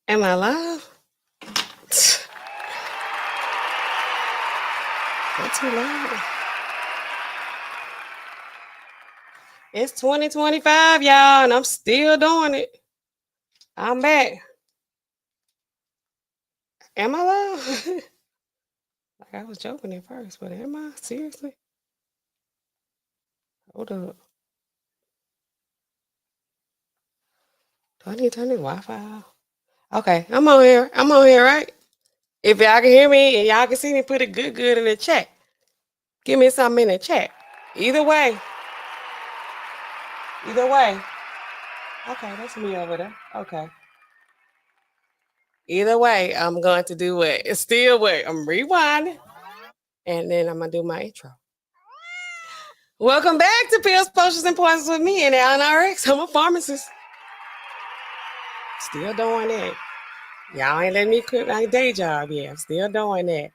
Am I live? That's too loud. It's 2025, y'all, and I'm still doing it. I'm back. Am I live? Like I was joking at first, but am I? Seriously? Hold up. Do I need to turn the Wi-Fi off? Okay, I'm on here. I'm on here, right? If y'all can hear me and y'all can see me, put it good in the chat. Give me something in the chat. Either way. Either way. Okay, that's me over there. Okay. Either way, I'm going to do it. It's still what? I'm rewinding. And then I'm going to do my intro. Welcome back to Pills, Potions, and Poisons with me and NAllenRx. I'm a pharmacist. Still doing that. Y'all ain't letting me quit my day job yet. I'm still doing that.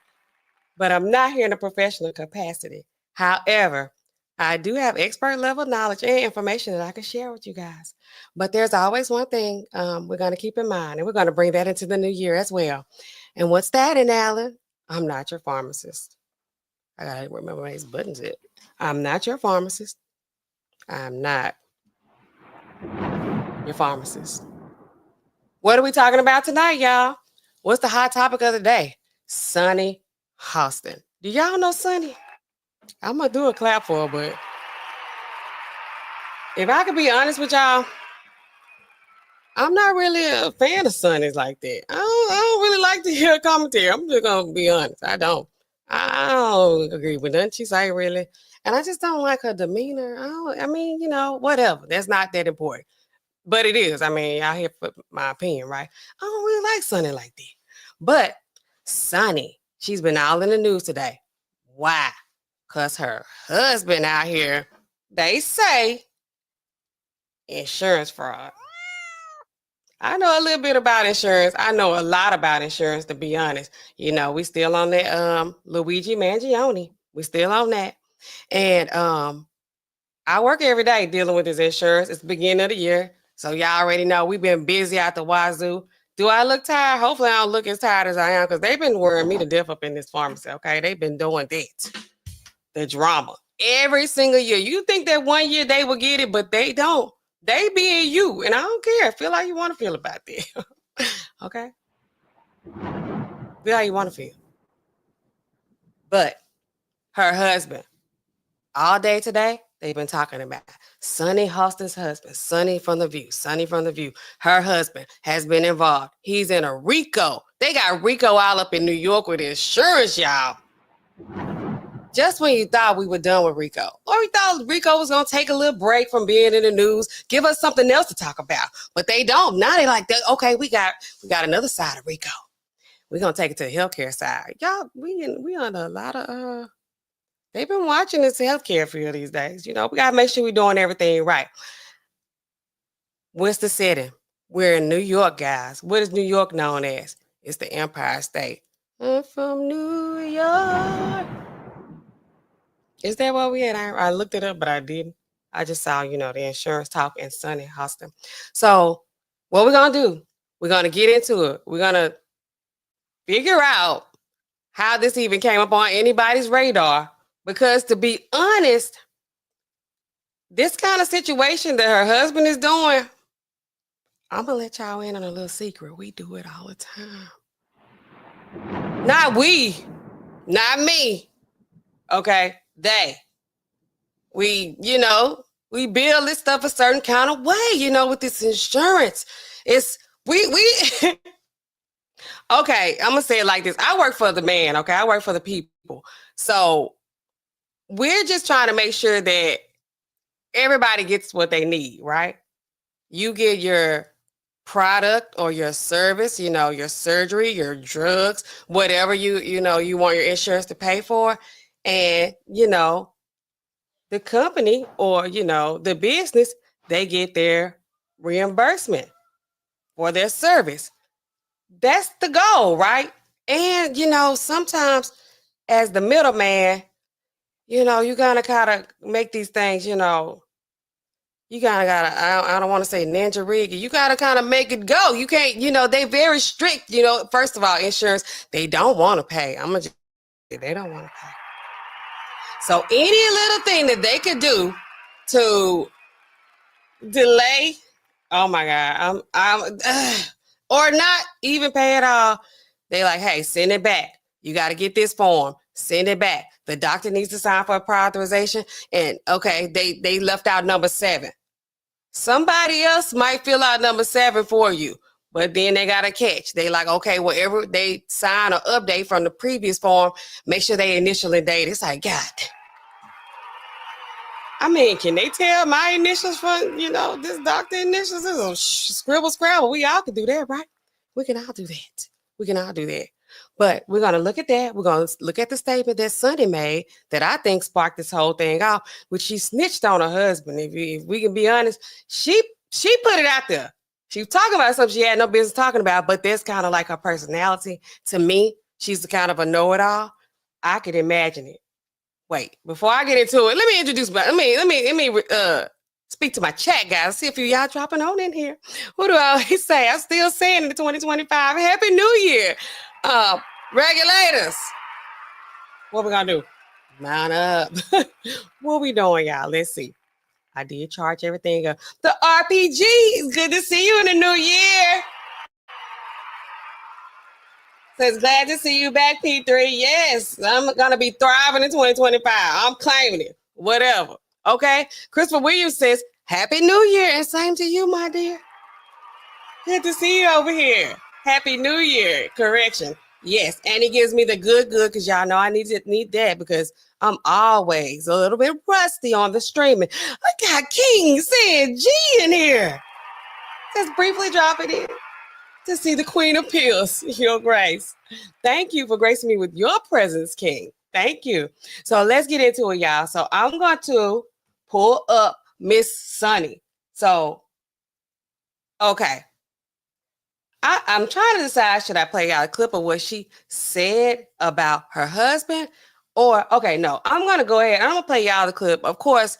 But I'm not here in a professional capacity. However, I do have expert level knowledge and information that I can share with you guys. But there's always one thing we're going to keep in mind, and we're going to bring that into the new year as well. And what's that, Allen? I'm not your pharmacist. I got to remember where these buttons at. I'm not your pharmacist. I'm not your pharmacist. What are we talking about tonight, y'all? What's the hot topic of the day? Sunny Hostin. Do y'all know Sunny? I'm going to do a clap for her, but if I could be honest with y'all, I'm not really a fan of Sunny's like that. I don't really like to hear commentary. I'm just going to be honest. I don't agree with nothing she say, really. And I just don't like her demeanor. I mean, you know, whatever. That's not that important. But it is. I mean, y'all here for my opinion, right? I don't really like Sunny like that. But Sunny, she's been all in the news today. Why? Because her husband out here, they say, insurance fraud. I know a little bit about insurance. I know a lot about insurance, to be honest. You know, we still on that Luigi Mangione. We still on that. And I work every day dealing with this insurance. It's the beginning of the year. So y'all already know we've been busy out the wazoo. Do I look tired? Hopefully I don't look as tired as I am, because they've been worrying me to death up in this pharmacy, okay? They've been doing that. The drama. Every single year. You think that one year they will get it, but they don't. They being you, and I don't care. Feel how you want to feel about that. Okay? Feel how you want to feel. But her husband, all day today, they've been talking about Sunny Hostin's husband, Sunny from The View, Sunny from The View. Her husband has been involved. He's in a RICO. They got RICO all up in New York with insurance, y'all. Just when you thought we were done with RICO, or we thought RICO was going to take a little break from being in the news, give us something else to talk about. But they don't. Now they like, okay, we got another side of RICO. We're going to take it to the healthcare side. Y'all, we on a lot of, they've been watching this healthcare field these days. You know, we got to make sure we're doing everything right. What's the setting? We're in New York, guys. What is New York known as? It's the Empire State. I'm from New York. Is that what we had? I looked it up, but I didn't. I just saw, you know, the insurance talk and Sunny Hostin. So what we're going to do, we're going to get into it. We're going to figure out how this even came up on anybody's radar. Because to be honest, this kind of situation that her husband is doing, I'm going to let y'all in on a little secret. We do it all the time. Not we, not me. Okay, they. We, you know, we build this stuff a certain kind of way, you know, with this insurance. It's, we okay, I'm going to say it like this. I work for the man, okay? I work for the people. So we're just trying to make sure that everybody gets what they need, right? You get your product or your service, you know, your surgery, your drugs, whatever you know, you want your insurance to pay for. And, you know, the company or, you know, the business, they get their reimbursement for their service. That's the goal, right? And, you know, sometimes as the middleman, you know, you gotta kind of make these things, you know, you gotta, I don't want to say ninja rig it. You gotta kind of make it go. You can't, they very strict, first of all, insurance, they don't want to pay. They don't want to pay. So any little thing that they could do to delay, oh my God, or not even pay at all, they like, hey, send it back. You got to get this form. Send it back. The doctor needs to sign for a prior authorization. And okay, they left out number 7. Somebody else might fill out number 7 for you, but then they got a catch. They like, okay, whatever they sign or update from the previous form, make sure they initial and date. It's like, God. I mean, can they tell my initials from, this doctor initials? This is a scribble scrabble. We all can do that, right? We can all do that. We can all do that. But we're going to look at that. We're going to look at the statement that Sunny made that I think sparked this whole thing off, which she snitched on her husband. If we can be honest, she put it out there. She was talking about something she had no business talking about, but that's kind of like her personality. To me, she's the kind of a know-it-all. I could imagine it. Wait, before I get into it, let me introduce let me speak to my chat, guys. See if y'all dropping on in here. What do I always say? I'm still saying in 2025, Happy New Year. Regulators. What we gonna do? Mount up. What we doing, y'all? Let's see. I did charge everything up. The RPG. It's good to see you in the new year. Says, glad to see you back, P3. Yes, I'm going to be thriving in 2025. I'm claiming it. Whatever. Okay. Christopher Williams says, Happy New Year. And same to you, my dear. Good to see you over here. Happy New Year. Correction. Yes. And he gives me the good, because y'all know I need that because I'm always a little bit rusty on the streaming. I got King saying G in here. Just briefly drop it in. To see the Queen of Pills, Your Grace. Thank you for gracing me with your presence, King. Thank you. So let's get into it, y'all. So I'm going to pull up Miss Sunny. So, okay. I'm trying to decide, should I play out a clip of what she said about her husband? Or, okay, no, I'm going to go ahead. I'm going to play y'all the clip. Of course,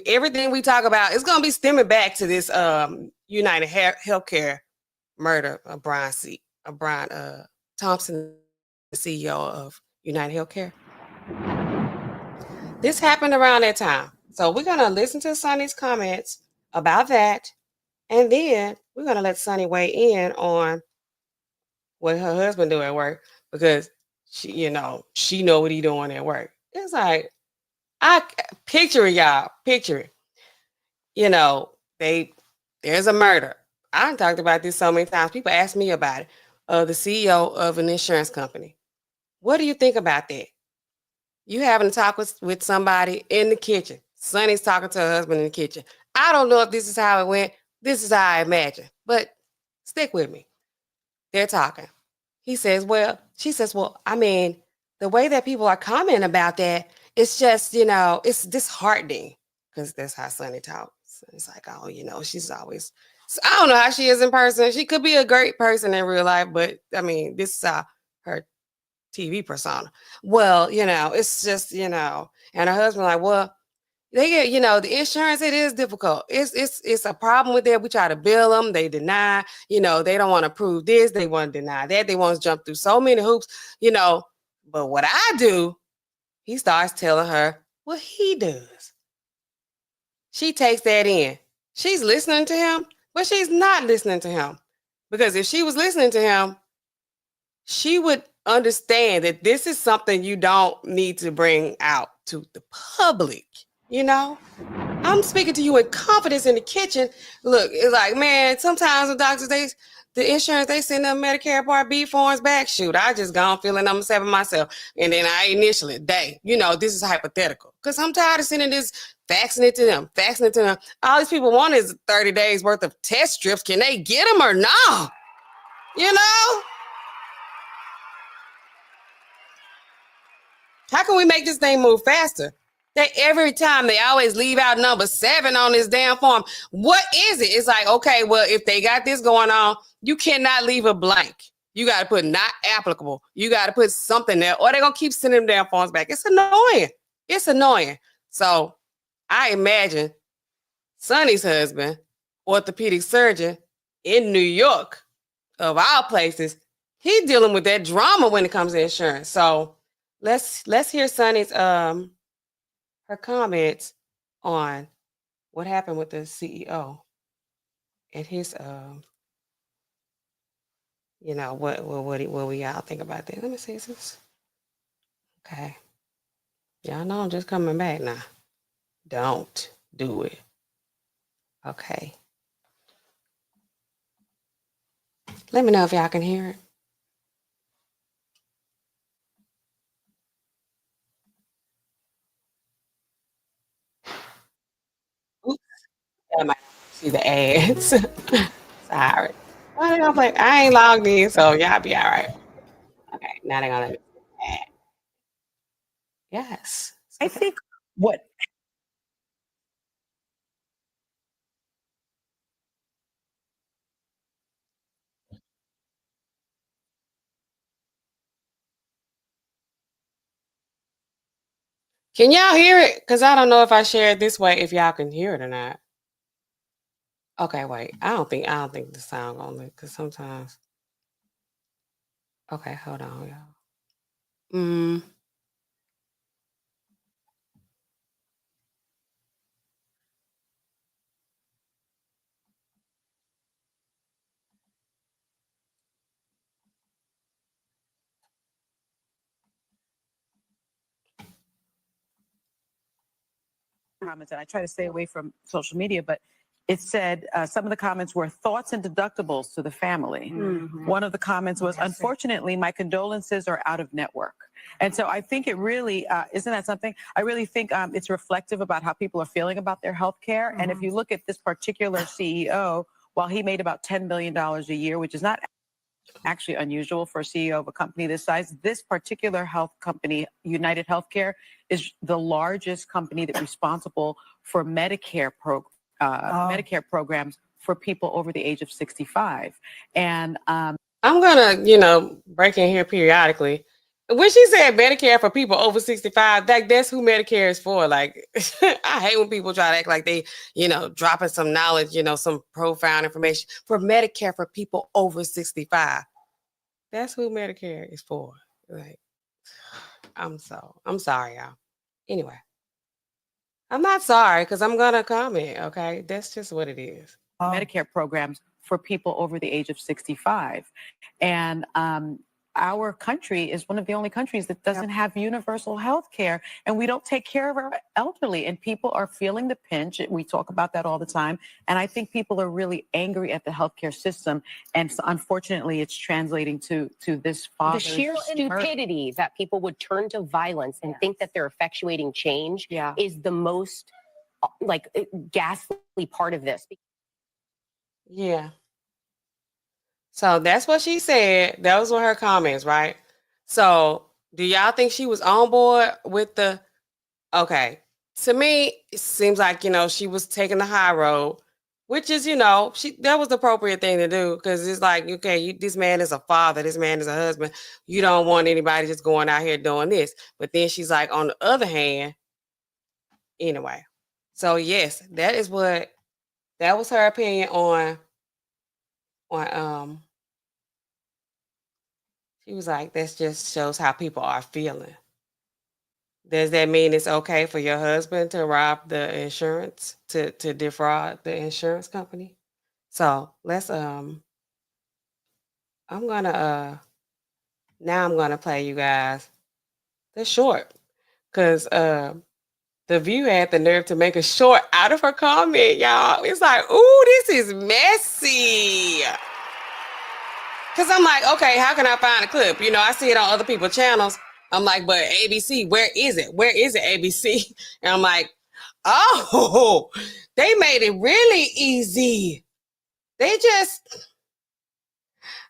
everything we talk about is going to be stemming back to this UnitedHealthcare murder of Brian Thompson, the CEO of UnitedHealthcare. This happened around that time. So we're going to listen to Sunny's comments about that. And then we're going to let Sunny weigh in on what her husband do at work, because she know what he doing at work. It's like, I picture it, y'all. Picture it. There's a murder. I talked about this so many times. People ask me about it. The CEO of an insurance company. What do you think about that? You having a talk with somebody in the kitchen. Sunny's talking to her husband in the kitchen. I don't know if this is how it went. This is how I imagine. But stick with me. They're talking. She says, I mean, the way that people are commenting about that, it's just, it's disheartening. Because that's how Sunny talks. It's like, oh, she's always... I don't know how she is in person. She could be a great person in real life, but I mean, this is her TV persona. Well, it's just, and her husband like, well, they get, the insurance, it is difficult. It's a problem with that. We try to bill them. They deny, they don't want to prove this. They want to deny that. They want to jump through so many hoops, but what I do, he starts telling her what he does. She takes that in. She's listening to him. But she's not listening to him, because if she was listening to him, she would understand that this is something you don't need to bring out to the public. I'm speaking to you in confidence in the kitchen. Look, it's like, man, sometimes the doctors, the insurance, they send them Medicare Part B forms back. Shoot, I just gone filling number 7 myself. And then I initially, this is hypothetical. Because I'm tired of sending this, faxing it to them. All these people want is 30 days worth of test strips. Can they get them or no? How can we make this thing move faster? Every time they always leave out number 7 on this damn form. What is it? It's like, okay, well, if they got this going on, you cannot leave a blank. You got to put not applicable. You got to put something there, or they're going to keep sending them damn forms back. It's annoying. So I imagine Sunny's husband, orthopedic surgeon in New York, of all places, he's dealing with that drama when it comes to insurance. So let's hear Sunny's her comments on what happened with the CEO and his you know what we all think about that. Let me see this. Okay. Y'all know I'm just coming back now. Don't do it. Okay. Let me know if y'all can hear it. Oops. I might see the ads. Sorry. Why they gonna play? I ain't logged in, so y'all be all right. Okay, now they're gonna let me see the ad. Yes. I think what Can y'all hear it? Because I don't know if I share it this way, if y'all can hear it or not. Okay, wait. I don't think the sound gonna because sometimes. Okay, hold on, y'all. comments, and I try to stay away from social media, but it said some of the comments were thoughts and deductibles to the family. Mm-hmm. One of the comments was, unfortunately, my condolences are out of network. And so I think it really, isn't that something? I really think it's reflective about how people are feeling about their health care. Mm-hmm. And if you look at this particular CEO, while he made about $10 billion a year, which is not actually unusual for a CEO of a company this size, this particular health company, UnitedHealthcare, is the largest company that's responsible for Medicare programs for people over the age of 65. And I'm gonna, break in here periodically. When she said Medicare for people over 65, that's who Medicare is for. Like, I hate when people try to act like they, dropping some knowledge, some profound information for Medicare for people over 65. That's who Medicare is for. Like, I'm sorry, y'all. Anyway, I'm not sorry because I'm gonna comment. Okay, that's just what it is. Medicare programs for people over the age of 65. And our country is one of the only countries that doesn't have universal health care, and we don't take care of our elderly, and people are feeling the pinch. We talk about that all the time. And I think people are really angry at the healthcare system. And so unfortunately, it's translating to this the sheer stupidity that people would turn to violence and think that they're effectuating change is the most ghastly part of this. Yeah. So that's what she said. Those were her comments, right? So do y'all think she was on board with the, okay. To me, it seems like, she was taking the high road, which is, that was the appropriate thing to do. Cause it's like, okay, this man is a father, this man is a husband. You don't want anybody just going out here doing this. But then she's like, on the other hand, anyway. So yes, that was her opinion on she was like, that just shows how people are feeling. Does that mean it's okay for your husband to rob the insurance, to defraud the insurance company? So let's I'm gonna play you guys the short, because the View had the nerve to make a short out of her comment, y'all. It's like, ooh, this is messy. Because I'm like, okay, how can I find a clip? I see it on other people's channels. I'm like, but ABC, where is it? Where is it, ABC? And I'm like, oh, they made it really easy. They just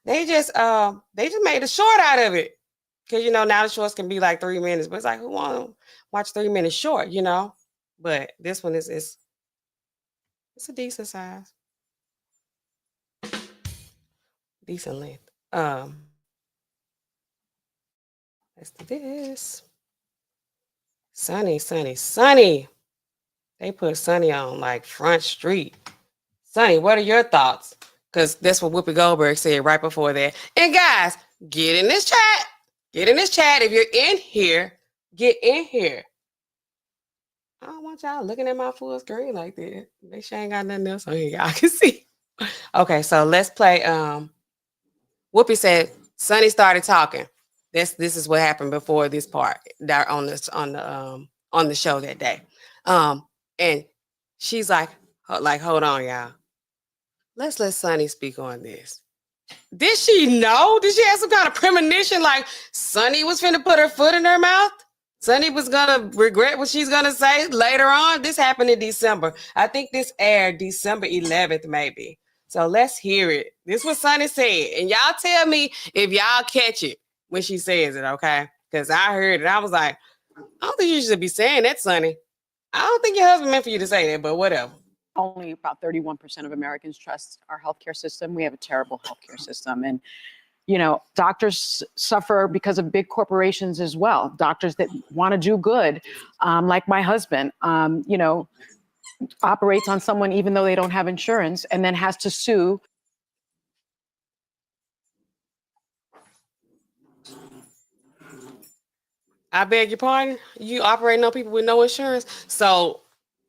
made a short out of it. Because, now the shorts can be like 3 minutes. But it's like, who want to watch 3 minutes short, But this one is it's a decent size. Decent length. Let's do this. Sunny. They put Sunny on like Front Street. Sunny, what are your thoughts? Because that's what Whoopi Goldberg said right before that. And guys, get in this chat. Get in this chat. If you're in here, get in here. I don't want y'all looking at my full screen like that. Make sure I ain't got nothing else on here y'all can see. Okay, so let's play. Whoopi said Sunny started talking. This is what happened before this part on the show that day. And she's like, hold on, y'all. Let's let Sunny speak on this. Did she know? Did she have some kind of premonition like Sunny was finna put her foot in her mouth? Sunny was gonna regret what she's gonna say later on. This happened in December. I think this aired December 11th, maybe. So let's hear it. This is what Sunny said. And y'all tell me if y'all catch it when she says it, okay? Because I heard it. I was like, I don't think you should be saying that, Sunny. I don't think your husband meant for you to say that, but whatever. Only about 31% of Americans trust our healthcare system. We have a terrible healthcare system. And, you know, doctors suffer because of big corporations as well. Doctors that want to do good, like my husband, you know, operates on someone even though they don't have insurance and then has to sue. I beg your pardon? You operating on people with no insurance? So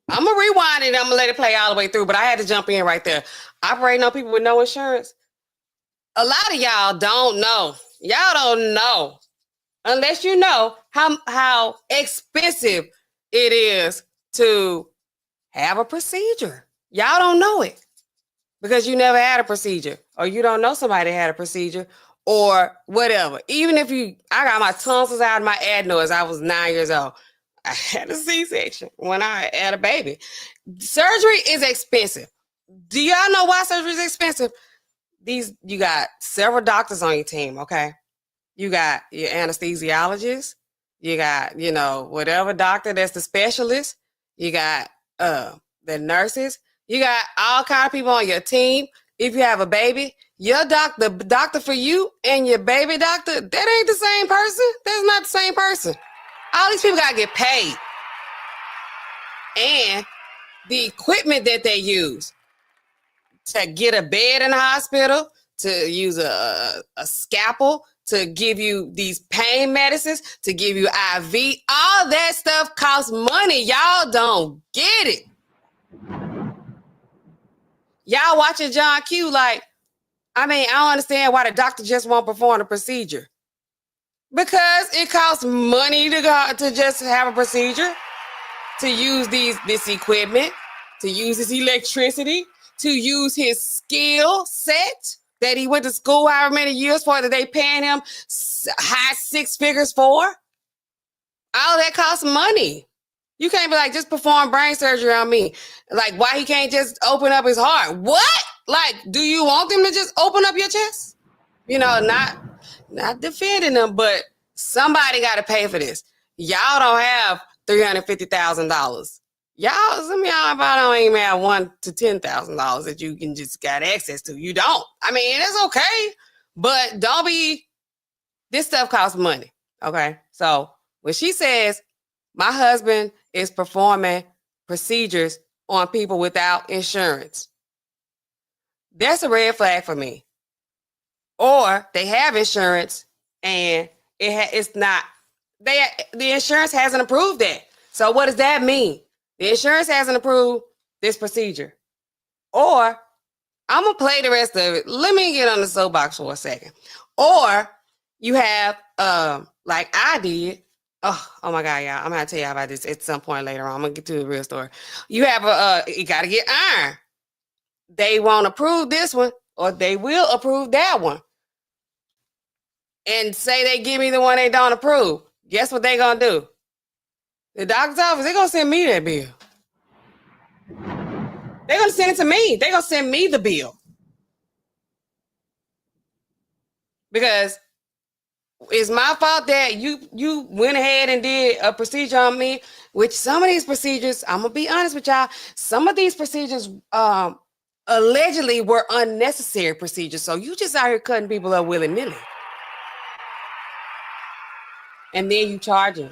I'm going to rewind it. I'm going to let it play all the way through, but I had to jump in right there. Operating on people with no insurance. A lot of y'all don't know. Y'all don't know. Unless you know how expensive it is to have a procedure. Y'all don't know it because you never had a procedure or you don't know somebody that had a procedure or whatever. Even if I got my tonsils out of my adenoids, I was 9 years old. I had a C-section when I had a baby. Surgery is expensive. Do y'all know why surgery is expensive? You got several doctors on your team, okay? You got your anesthesiologist. You got, whatever doctor that's the specialist. You got the nurses. You got all kind of people on your team. If you have a baby, the doctor for you and your baby doctor, that ain't the same person. That's not the same person. All these people got to get paid. And the equipment that they use to get a bed in the hospital, to use a scalpel, to give you these pain medicines, to give you IV, all that stuff costs money. Y'all don't get it. Y'all watching John Q I don't understand why the doctor just won't perform the procedure. Because it costs money to just have a procedure, to use this equipment, to use this electricity, to use his skill set that he went to school however many years for, that they paying him high six figures for. All that costs money. You can't be like, just perform brain surgery on me. Like, why he can't just open up his heart? What? Like, do you want them to just open up your chest? Not defending them, but somebody got to pay for this. Y'all don't have $350,000. Some of y'all about don't even have $1,000 to $10,000 that you can just got access to. You don't. I mean, it's okay, but this stuff costs money. Okay. So when she says my husband is performing procedures on people without insurance, that's a red flag for me. Or they have insurance and it's not. The insurance hasn't approved that. So what does that mean? The insurance hasn't approved this procedure. Or I'm going to play the rest of it. Let me get on the soapbox for a second. Or you have, like I did. Oh my God, y'all. I'm going to tell y'all about this at some point later on. I'm going to get to the real story. You have you got to get iron. They won't approve this one or they will approve that one. And say they give me the one they don't approve. Guess what they going to do? The doctor's office, they're going to send me that bill. They're going to send it to me. They're going to send me the bill. Because it's my fault that you went ahead and did a procedure on me, which some of these procedures, I'm going to be honest with y'all, some of these procedures allegedly were unnecessary procedures. So you just out here cutting people up willy-nilly. And then you charge them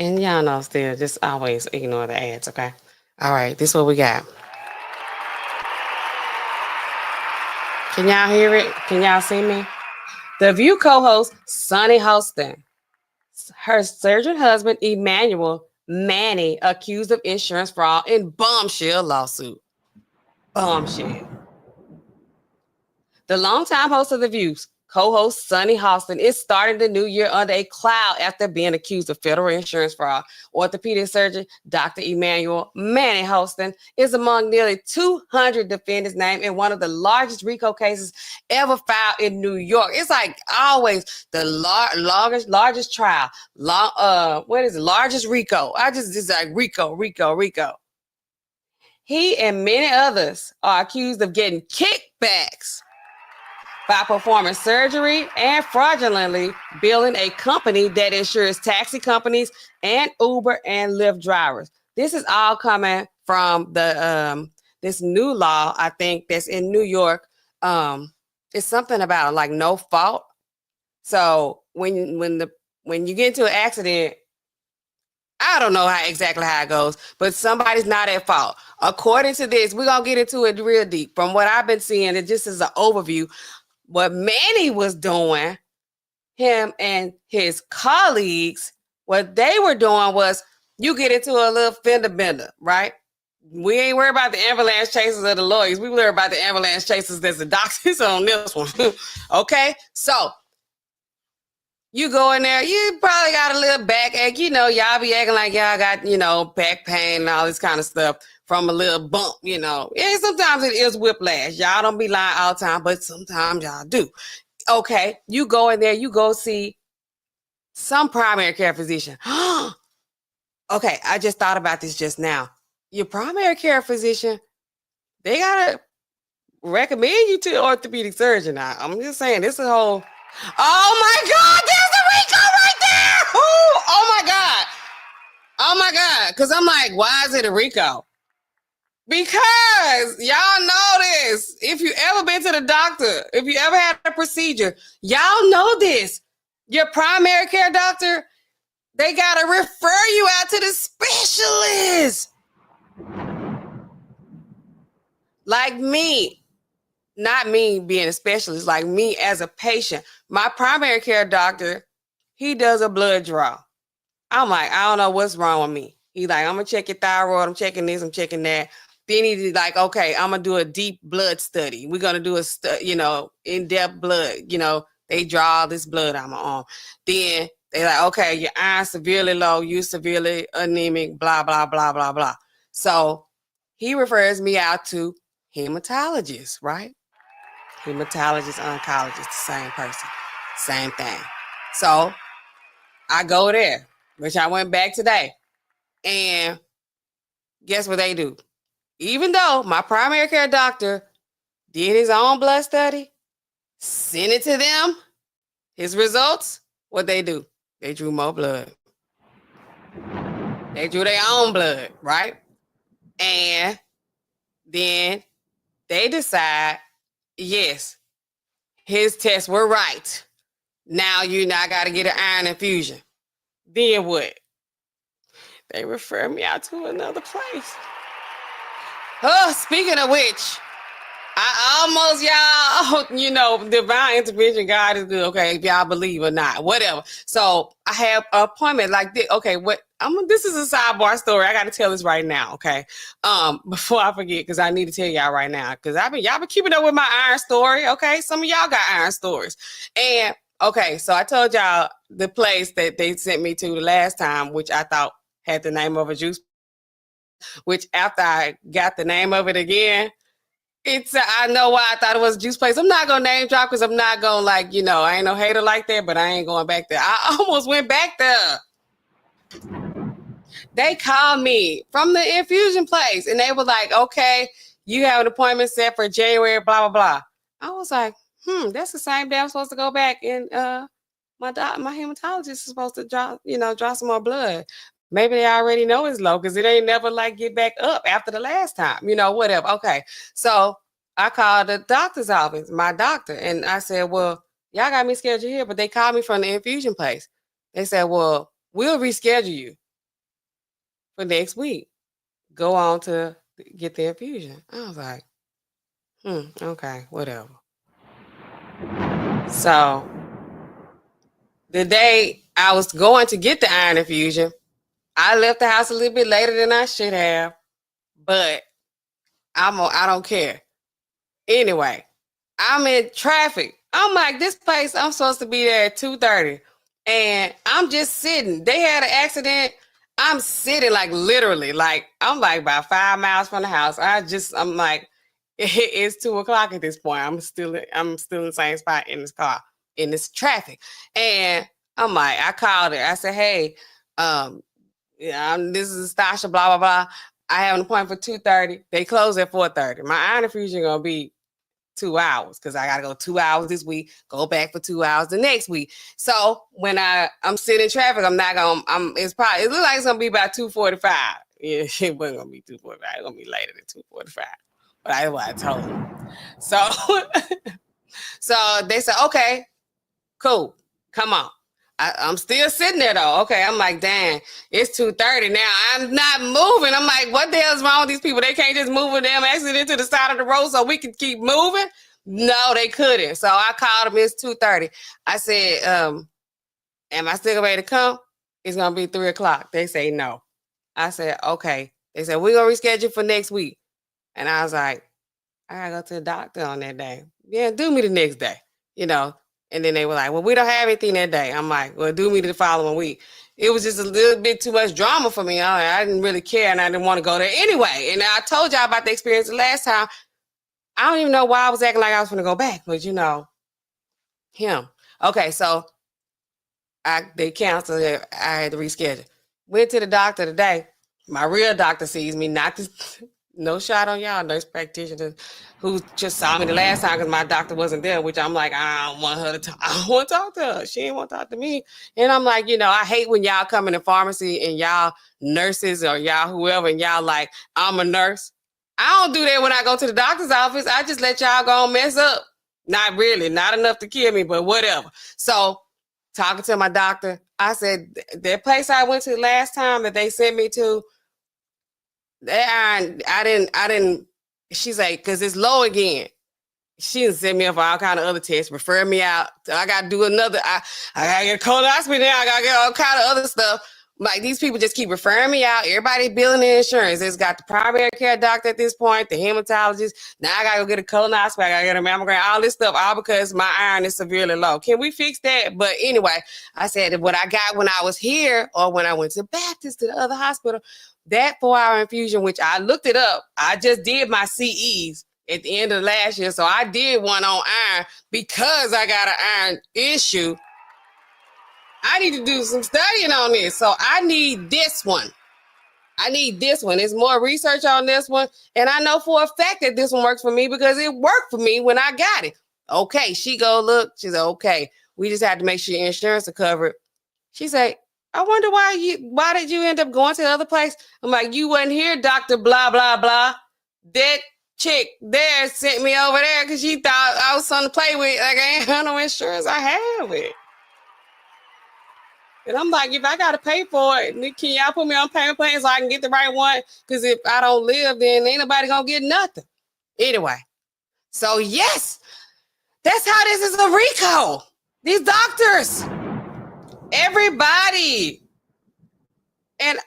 And y'all know still, just always ignore the ads, okay? All right, this is what we got. Can y'all hear it? Can y'all see me? The View co-host, Sunny Hostin. Her surgeon husband, Emmanuel Manny, accused of insurance fraud in bombshell lawsuit. Bombshell. The longtime host of The View's co-host Sunny Hostin is starting the new year under a cloud after being accused of federal insurance fraud. Orthopedic surgeon Dr. Emmanuel Manny Hostin is among nearly 200 defendants named in one of the largest RICO cases ever filed in New York. It's like always the largest trial. What is it? Largest RICO. It's like RICO. He and many others are accused of getting kickbacks by performing surgery and fraudulently billing a company that insures taxi companies and Uber and Lyft drivers. This is all coming from the this new law, I think, that's in New York. It's something about like no fault. So when you get into an accident, I don't know exactly how it goes, but somebody's not at fault. According to this, we're going to get into it real deep. From what I've been seeing, it just is an overview. What Manny was doing, him and his colleagues, what they were doing was you get into a little fender bender, right? We ain't worried about the ambulance chasers or the lawyers. We worry about the ambulance chasers that's the doctors on this one. Okay? So you go in there, you probably got a little backache. Y'all be acting like y'all got, back pain and all this kind of stuff from a little bump, Yeah, sometimes it is whiplash. Y'all don't be lying all the time, but sometimes y'all do. Okay, you go in there, you go see some primary care physician. Okay, I just thought about this just now. Your primary care physician, they got to recommend you to an orthopedic surgeon. Now, I'm just saying, this is a whole... Oh my God, there's the RICO right there. Ooh, oh my God. Because I'm like, why is it a RICO? Because y'all know this. If you ever been to the doctor, if you ever had a procedure, y'all know this. Your primary care doctor, they got to refer you out to the specialist. Like me. Not me being a specialist, like me as a patient. My primary care doctor, he does a blood draw. I'm like, I don't know what's wrong with me. He's like, I'm going to check your thyroid. I'm checking this. I'm checking that. Then he's like, okay, I'm going to do a deep blood study. We're going to do a, in-depth blood. They draw this blood on my arm. Then they're like, okay, your iron's severely low. You're severely anemic, blah, blah, blah, blah, blah. So he refers me out to hematologist, right? Hematologist, oncologist, the same person, same thing. So I go there, which I went back today. And guess what they do? Even though my primary care doctor did his own blood study, sent it to them, his results, what they do? They drew more blood. They drew their own blood, right? And then they decide, yes, his tests were right. Now you got to get an iron infusion. Then what? They refer me out to another place. Oh, speaking of which, I almost, divine intervention, God is good. Okay, if y'all believe or not, whatever. So I have an appointment like this. Okay, this is a sidebar story. I got to tell this right now. Okay, before I forget, because I need to tell y'all right now, because y'all been keeping up with my iron story. Okay, some of y'all got iron stories, and okay, so I told y'all the place that they sent me to the last time, which I thought had the name of a juice, which after I got the name of it again, I know why I thought it was a juice place. I'm not going to name drop because I'm not going to I ain't no hater like that, but I ain't going back there. I almost went back there. They called me from the infusion place and they were like, okay, you have an appointment set for January, blah, blah, blah. I was like, that's the same day I'm supposed to go back and my hematologist is supposed to draw some more blood. Maybe they already know it's low because it ain't never get back up after the last time, whatever. Okay. So I called the doctor's office, my doctor, and I said, well, y'all got me scheduled here, but they called me from the infusion place. They said, well, we'll reschedule you. for next week. Go on to get the infusion. I was like, okay, whatever. So the day I was going to get the iron infusion, I left the house a little bit later than I should have, but I don't care. Anyway, I'm in traffic. I'm like, this place, I'm supposed to be there at 2:30. And I'm just sitting. They had an accident. I'm sitting like literally, like I'm like about 5 miles from the house. I'm like, it's 2:00 at this point. I'm still in the same spot in this car, in this traffic. And I'm like, I called her. I said, hey, this is Stasha, blah, blah, blah. I have an appointment for 2:30. They close at 4:30. My iron infusion gonna be 2 hours because I gotta go 2 hours this week, go back for 2 hours the next week. So when I'm sitting in traffic, it looks like it's gonna be about 2:45. Yeah, it wasn't gonna be 2:45. It's gonna be later than 2:45. But that's what I told them. So, so they said, okay, cool, come on. I'm still sitting there though. Okay, I'm like, dang, it's 2:30 now. I'm not moving. I'm like, what the hell is wrong with these people? They can't just move a damn accident to the side of the road so we can keep moving? No, they couldn't. So I called them. It's 2:30. I said, am I still ready to come? It's gonna be 3:00. They say no. I said, okay. They said, we're gonna reschedule for next week. And I was like, I gotta go to the doctor on that day. Yeah, do me the next day, you know. And then they were like, well, we don't have anything that day. I'm like, well, do me the following week. It was just a little bit too much drama for me. I didn't really care, and I didn't want to go there anyway. And I told y'all about the experience the last time. I don't even know why I was acting like I was going to go back, but you know, him. Okay, so they canceled it. I had to reschedule. Went to the doctor today. My real doctor sees me, not this. No shot on y'all, nurse practitioners who just saw me the last time because my doctor wasn't there, which I'm like, I don't want her to talk. I don't want to talk to her. She ain't want to talk to me. And I'm like, you know, I hate when y'all come in the pharmacy and y'all nurses or y'all whoever and y'all like, I'm a nurse. I don't do that when I go to the doctor's office. I just let y'all go and mess up. Not really, not enough to kill me, but whatever. So talking to my doctor, I said, that place I went to last time that they sent me to, I didn't, she's like, because it's low again. She didn't send me up for all kind of other tests, refer me out. I got to do another, I got to get a colonoscopy now. I got to get all kind of other stuff. Like, these people just keep referring me out. Everybody billing the insurance. It's got the primary care doctor at this point, the hematologist. Now I got to go get a colonoscopy. I got to get a mammogram, all this stuff, all because my iron is severely low. Can we fix that? But anyway, I said what I got when I was here or when I went to Baptist to the other hospital, that 4-hour infusion, which I looked it up. I just did my CEs at the end of last year. So I did one on iron because I got an iron issue. I need to do some studying on this. So I need this one. There's more research on this one. And I know for a fact that this one works for me because it worked for me when I got it. Okay, she go look. She said, okay, we just had to make sure your insurance will cover it. She said, I wonder why did you end up going to the other place? I'm like, you wasn't here, Dr. Blah, blah, blah. That chick there sent me over there because she thought I was something to play with. Like, I ain't have no insurance. I have it. And I'm like, if I got to pay for it, can y'all put me on payment plan so I can get the right one? Because if I don't live, then ain't nobody going to get nothing. Anyway, so yes, that's how this is a RICO. These doctors, everybody. And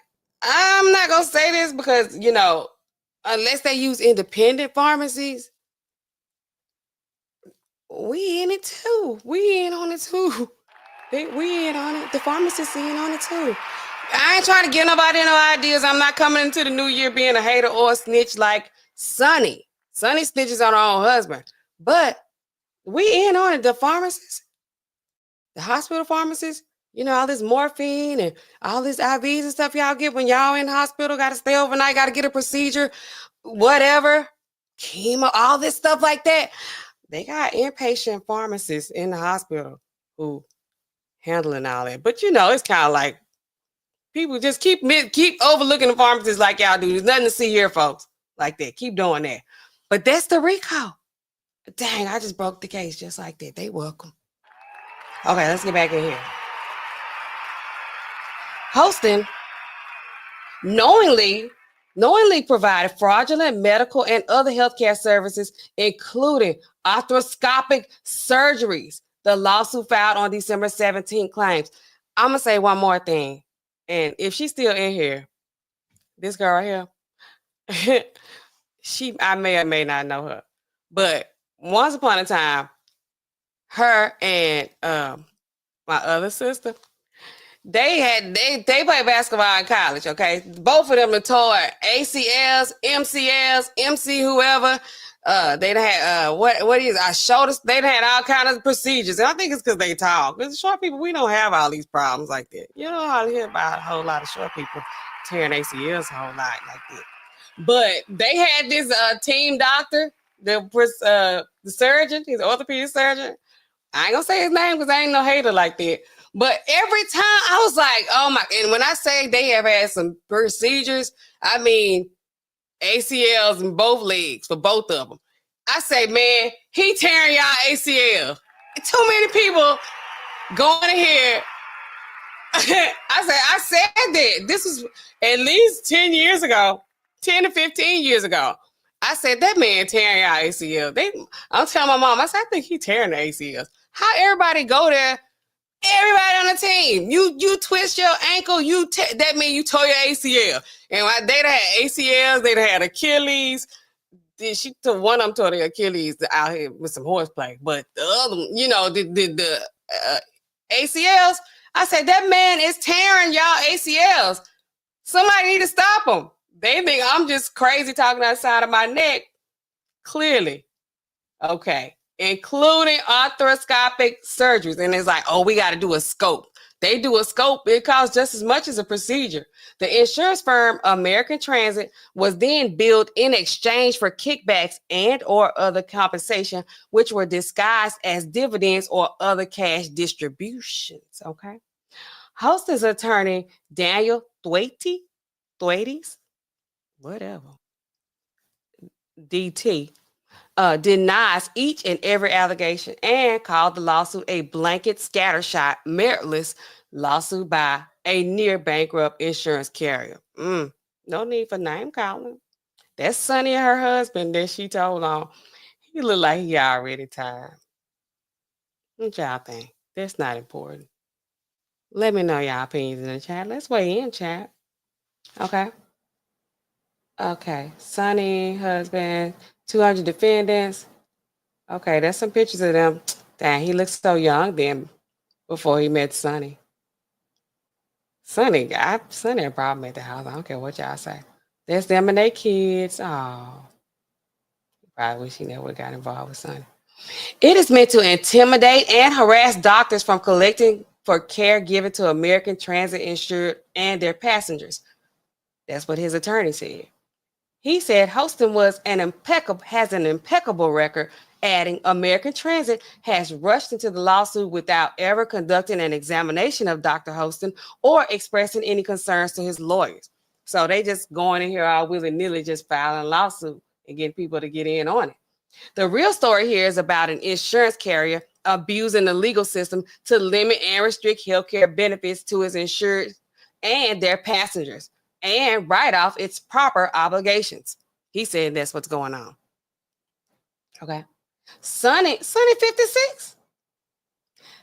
I'm not going to say this because, you know, unless they use independent pharmacies, we in it too. We in on it too. We in on it. The pharmacists in on it too. I ain't trying to get nobody no ideas. I'm not coming into the new year being a hater or a snitch like Sunny. Sunny snitches on her own husband. But we in on it. The pharmacists, the hospital pharmacists, you know, all this morphine and all this IVs and stuff y'all get when y'all in the hospital, got to stay overnight, got to get a procedure, whatever, chemo, all this stuff like that. They got inpatient pharmacists in the hospital who handling all that. But, you know, it's kind of like people just keep overlooking the pharmacists like y'all do. There's nothing to see here, folks, like that. Keep doing that. But that's the RICO. Dang, I just broke the case just like that. They welcome. Okay, let's get back in here. Hostin, knowingly provided fraudulent medical and other healthcare services, including arthroscopic surgeries. The lawsuit filed on December 17th claims. I'm going to say one more thing. And if she's still in here, this girl right here, I may or may not know her. But once upon a time, her and my other sister, they played basketball in college, okay? Both of them tore ACLs, MCLs, MC whoever. They had what is I shoulders. They had all kinds of procedures, and I think it's because they tall. Because short people, we don't have all these problems like that. You don't how to hear about a whole lot of short people tearing ACLs a whole lot like that. But they had this team doctor, the surgeon, he's an orthopedic surgeon. I ain't gonna say his name because I ain't no hater like that. But every time I was like, oh my, and when I say they have had some procedures, I mean ACLs in both legs for both of them. I say, man, he tearing y'all ACL. Too many people going in here. I said that. This was at least 10 years ago, 10 to 15 years ago. I said, that man tearing y'all ACL. I'm telling my mom, I said, I think he tearing the ACLs. How everybody go there? Everybody on the team. You twist your ankle, that means you tore your ACL. And they had ACLs, they had Achilles. One of them tore the Achilles out here with some horseplay. But the other one, the ACLs, I said, that man is tearing y'all ACLs. Somebody need to stop him. They think I'm just crazy talking outside of my neck. Clearly. Okay. Including arthroscopic surgeries. And it's like, oh, we got to do a scope. They do a scope. It costs just as much as a procedure. The insurance firm American Transit was then billed in exchange for kickbacks and or other compensation, which were disguised as dividends or other cash distributions. Okay. Hostin's attorney, Daniel Thwaites, whatever, DT, denies each and every allegation and called the lawsuit a blanket scattershot, meritless lawsuit by a near bankrupt insurance carrier. No need for name calling. That's Sunny and her husband that she told on. He look like he already tired. What y'all think? That's not important. Let me know y'all opinions in the chat. Let's weigh in, chat. Okay. Sunny, husband, 200 defendants. Okay, there's some pictures of them. Dang, he looks so young then before he met Sunny. Sunny had a problem at the house. I don't care what y'all say. There's them and their kids. Oh, probably wish he never got involved with Sunny. It is meant to intimidate and harass doctors from collecting for care given to American Transit insured and their passengers. That's what his attorney said. He said Hostin has an impeccable record, adding American Transit has rushed into the lawsuit without ever conducting an examination of Dr. Hostin or expressing any concerns to his lawyers. So they just going in here all willy-nilly, just filing a lawsuit and getting people to get in on it. The real story here is about an insurance carrier abusing the legal system to limit and restrict healthcare benefits to its insured and their passengers, and write off its proper obligations. He said that's what's going on. Okay. Sunny 56,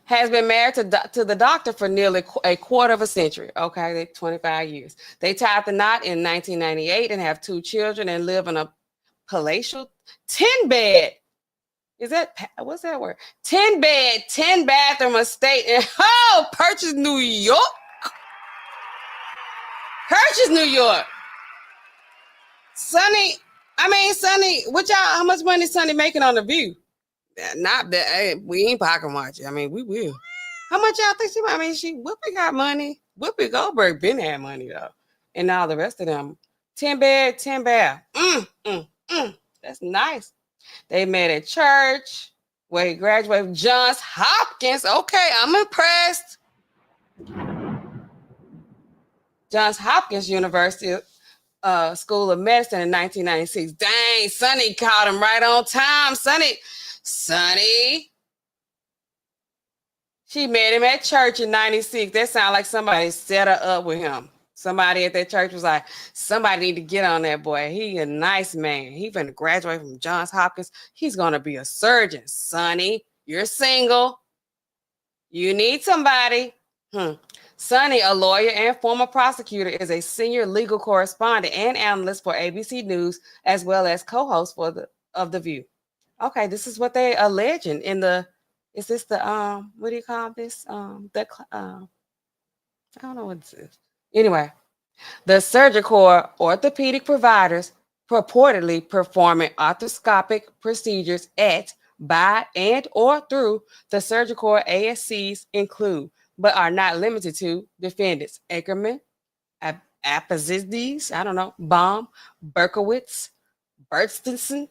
has been married to the doctor for nearly a quarter of a century. Okay, 25 years. They tied the knot in 1998 and have 2 children and live in a palatial 10-bed. What's that word? 10-bed, 10-bathroom estate in Purchase, New York. Sunny, how much money is Sunny making on The View? Not that, hey, we ain't pocket watching. I mean, we will. How much y'all think she? I mean, Whoopi got money. Whoopi Goldberg been had money though, and all the rest of them 10-bed, 10-bath. That's nice. They met at church where he graduated from Johns Hopkins. Okay, I'm impressed. Johns Hopkins University School of Medicine in 1996. Dang, Sunny caught him right on time. Sunny. She met him at church in 96. That sounds like somebody set her up with him. Somebody at that church was like, somebody need to get on that boy. He a nice man. He finna graduate from Johns Hopkins. He's gonna be a surgeon. Sonny, you're single. You need somebody. Sunny, a lawyer and former prosecutor, is a senior legal correspondent and analyst for ABC News, as well as co-host of The View. Okay, this is what they alleging in the. Is this the what do you call this? I don't know what this is. Anyway, the surgical orthopedic providers purportedly performing arthroscopic procedures at, by, and or through the surgical ASCs include, but are not limited to, defendants Ackerman, Apazides, I don't know, Baum, Berkowitz, Bertston.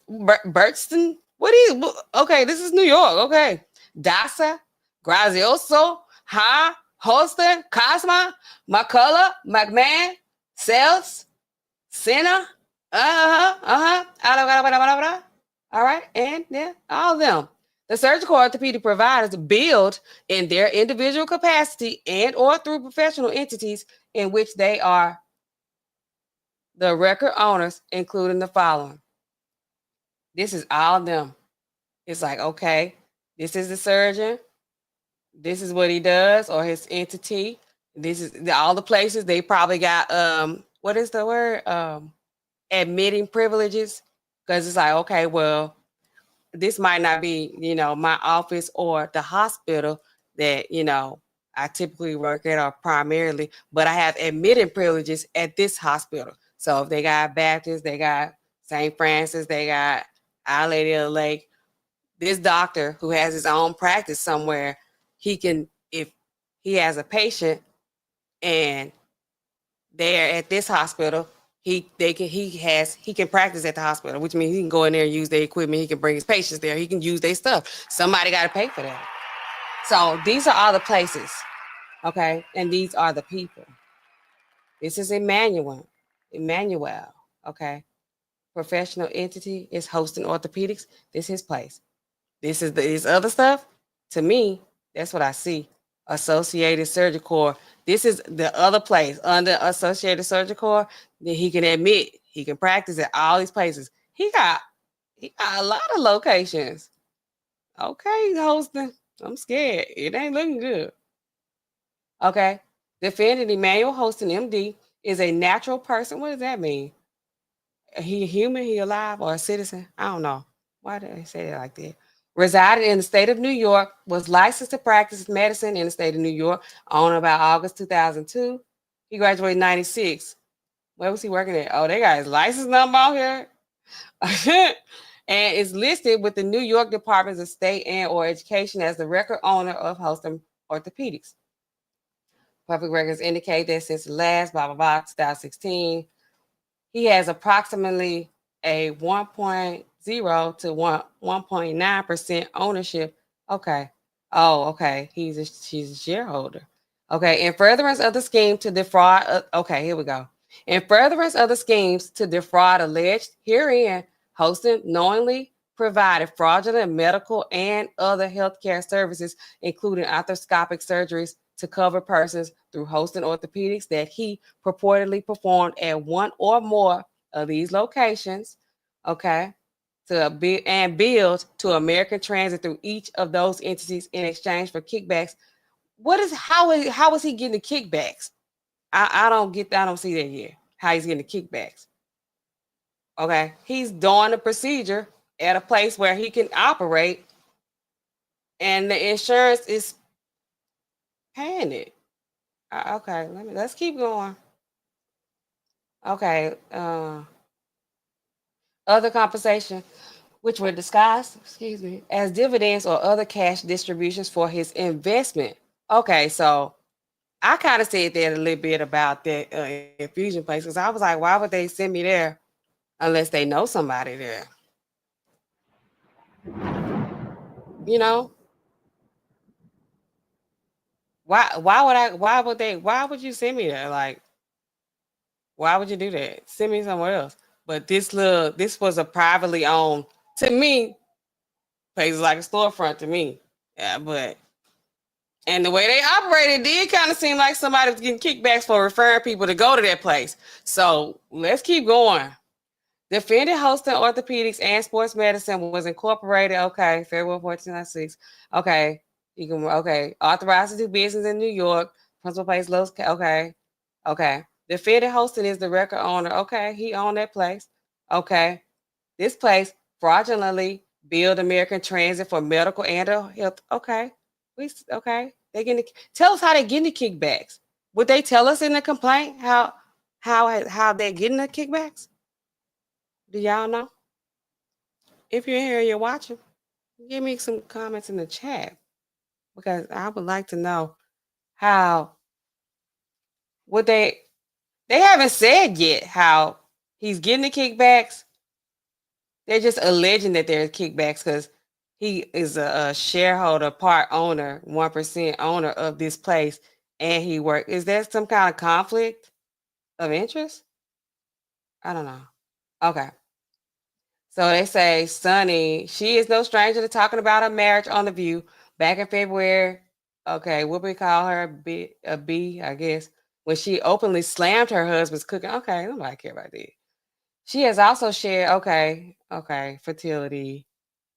What is? Okay, this is New York. Okay, Dasa, Grazioso, Hostin, Cosma, McCullough, McMahon, Sales, Senna, all right, and yeah, all of them. The surgical orthopedic providers build in their individual capacity and or through professional entities in which they are the record owners, including the following. This is all of them. It's like, okay, this is the surgeon. This is what he does, or his entity. This is all the places they probably got. What is the word? Admitting privileges, because it's like, okay, well, this might not be, my office or the hospital that I typically work at or primarily, but I have admitting privileges at this hospital. So if they got Baptist, they got St. Francis, they got Our Lady of the Lake. This doctor who has his own practice somewhere, he can, if he has a patient and they're at this hospital, he can practice at the hospital, which means he can go in there and use their equipment. He can bring his patients there. He can use their stuff. Somebody got to pay for that. So these are all the places, okay? And these are the people. This is Emmanuel, okay? Professional entity is Hostin Orthopedics. This is his place. This is this other stuff. To me, that's what I see. Associated Surgical. This is the other place under Associated Surgical that he can admit he can practice at all these places. He got a lot of locations. Okay, Hostin. I'm scared. It ain't looking good. Okay. Defendant Emmanuel Hostin, MD, is a natural person. What does that mean? He human? He alive or a citizen? I don't know. Why did they say it like that? Resided in the state of New York, was licensed to practice medicine in the state of New York on about August 2002. He graduated in 96. Where was he working at? Oh, they got his license number out here. And is listed with the New York Departments of State and or Education as the record owner of Hostin Orthopedics. Public records indicate that since the last, 2016, he has approximately a 1.0 to 1.9% ownership. Okay. Oh, okay. She's a shareholder. Okay. In furtherance of the scheme to defraud. Okay, here we go. In furtherance of the schemes to defraud alleged herein, Hostin knowingly provided fraudulent medical and other healthcare services, including arthroscopic surgeries, to cover persons through Hostin Orthopedics that he purportedly performed at one or more of these locations, okay, and billed to American Transit through each of those entities in exchange for kickbacks. How is he getting the kickbacks? I don't see that yet. How he's getting the kickbacks. Okay, he's doing the procedure at a place where he can operate, and the insurance is paying it. Okay, let's keep going. Okay, other compensation, which were disguised, as dividends or other cash distributions for his investment. Okay, so I kind of said that a little bit about that infusion place, because I was like, why would they send me there unless they know somebody there? Why would you send me there? Like, why would you do that? Send me somewhere else. But this was a privately owned, to me, place like a storefront to me. Yeah, And the way they operated did kind of seem like somebody was getting kickbacks for referring people to go to that place. So let's keep going. Defendant Hostin Orthopedics and Sports Medicine was incorporated. Okay, February 1496. Okay, you can. Okay, authorized to do business in New York. Principal place located. Okay, okay. Defendant Hostin is the record owner. Okay, he owned that place. Okay, this place fraudulently billed American Transit for medical and health. Okay, okay. They getting tell us how they getting the kickbacks. Would they tell us in the complaint how they're getting the kickbacks? Do y'all know? If you're here, you're watching, give me some comments in the chat because I would like to know how would they haven't said yet how he's getting the kickbacks. They're just alleging that there's kickbacks because he is a shareholder, part owner, 1% owner of this place, and he worked. Is there some kind of conflict of interest? I don't know. Okay. So they say Sunny, she is no stranger to talking about her marriage on The View back in February. Okay, what we call her a B, I guess, when she openly slammed her husband's cooking. Okay, nobody care about that. She has also shared, okay, fertility.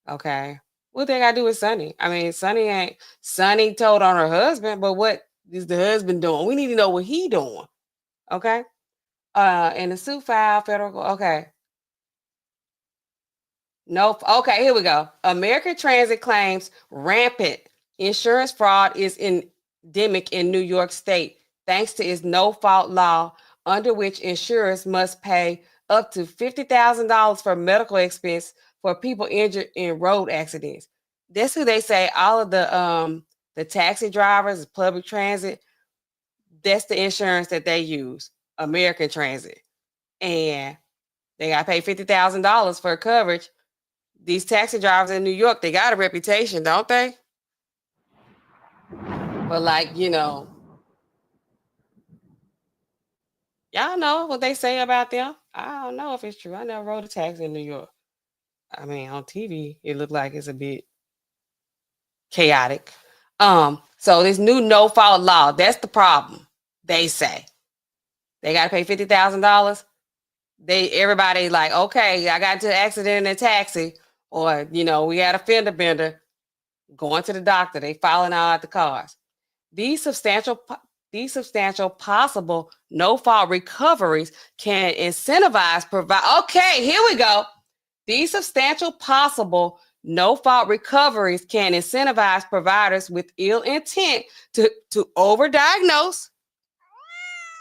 Okay. What they gotta do with Sunny? I mean, Sunny told on her husband, but what is the husband doing? We need to know what he doing. Okay. And the suit filed federal, okay. Nope. Okay, here we go. American Transit claims rampant insurance fraud is endemic in New York State, thanks to its no-fault law, under which insurers must pay up to $50,000 for medical expense for people injured in road accidents. That's who they say all of the taxi drivers, public transit, that's the insurance that they use, American Transit. And they got to pay $50,000 for coverage. These taxi drivers in New York, they got a reputation, don't they? But like, y'all know what they say about them. I don't know if it's true. I never rode a taxi in New York. I mean, on TV, it looked like it's a bit chaotic. So this new no-fault law, that's the problem. They say they got to pay $50,000. Everybody like, okay, I got into an accident in a taxi, or we had a fender bender going to the doctor. They falling out the cars. These substantial possible no-fault recoveries can incentivize Okay, here we go. These substantial possible no-fault recoveries can incentivize providers with ill intent to overdiagnose,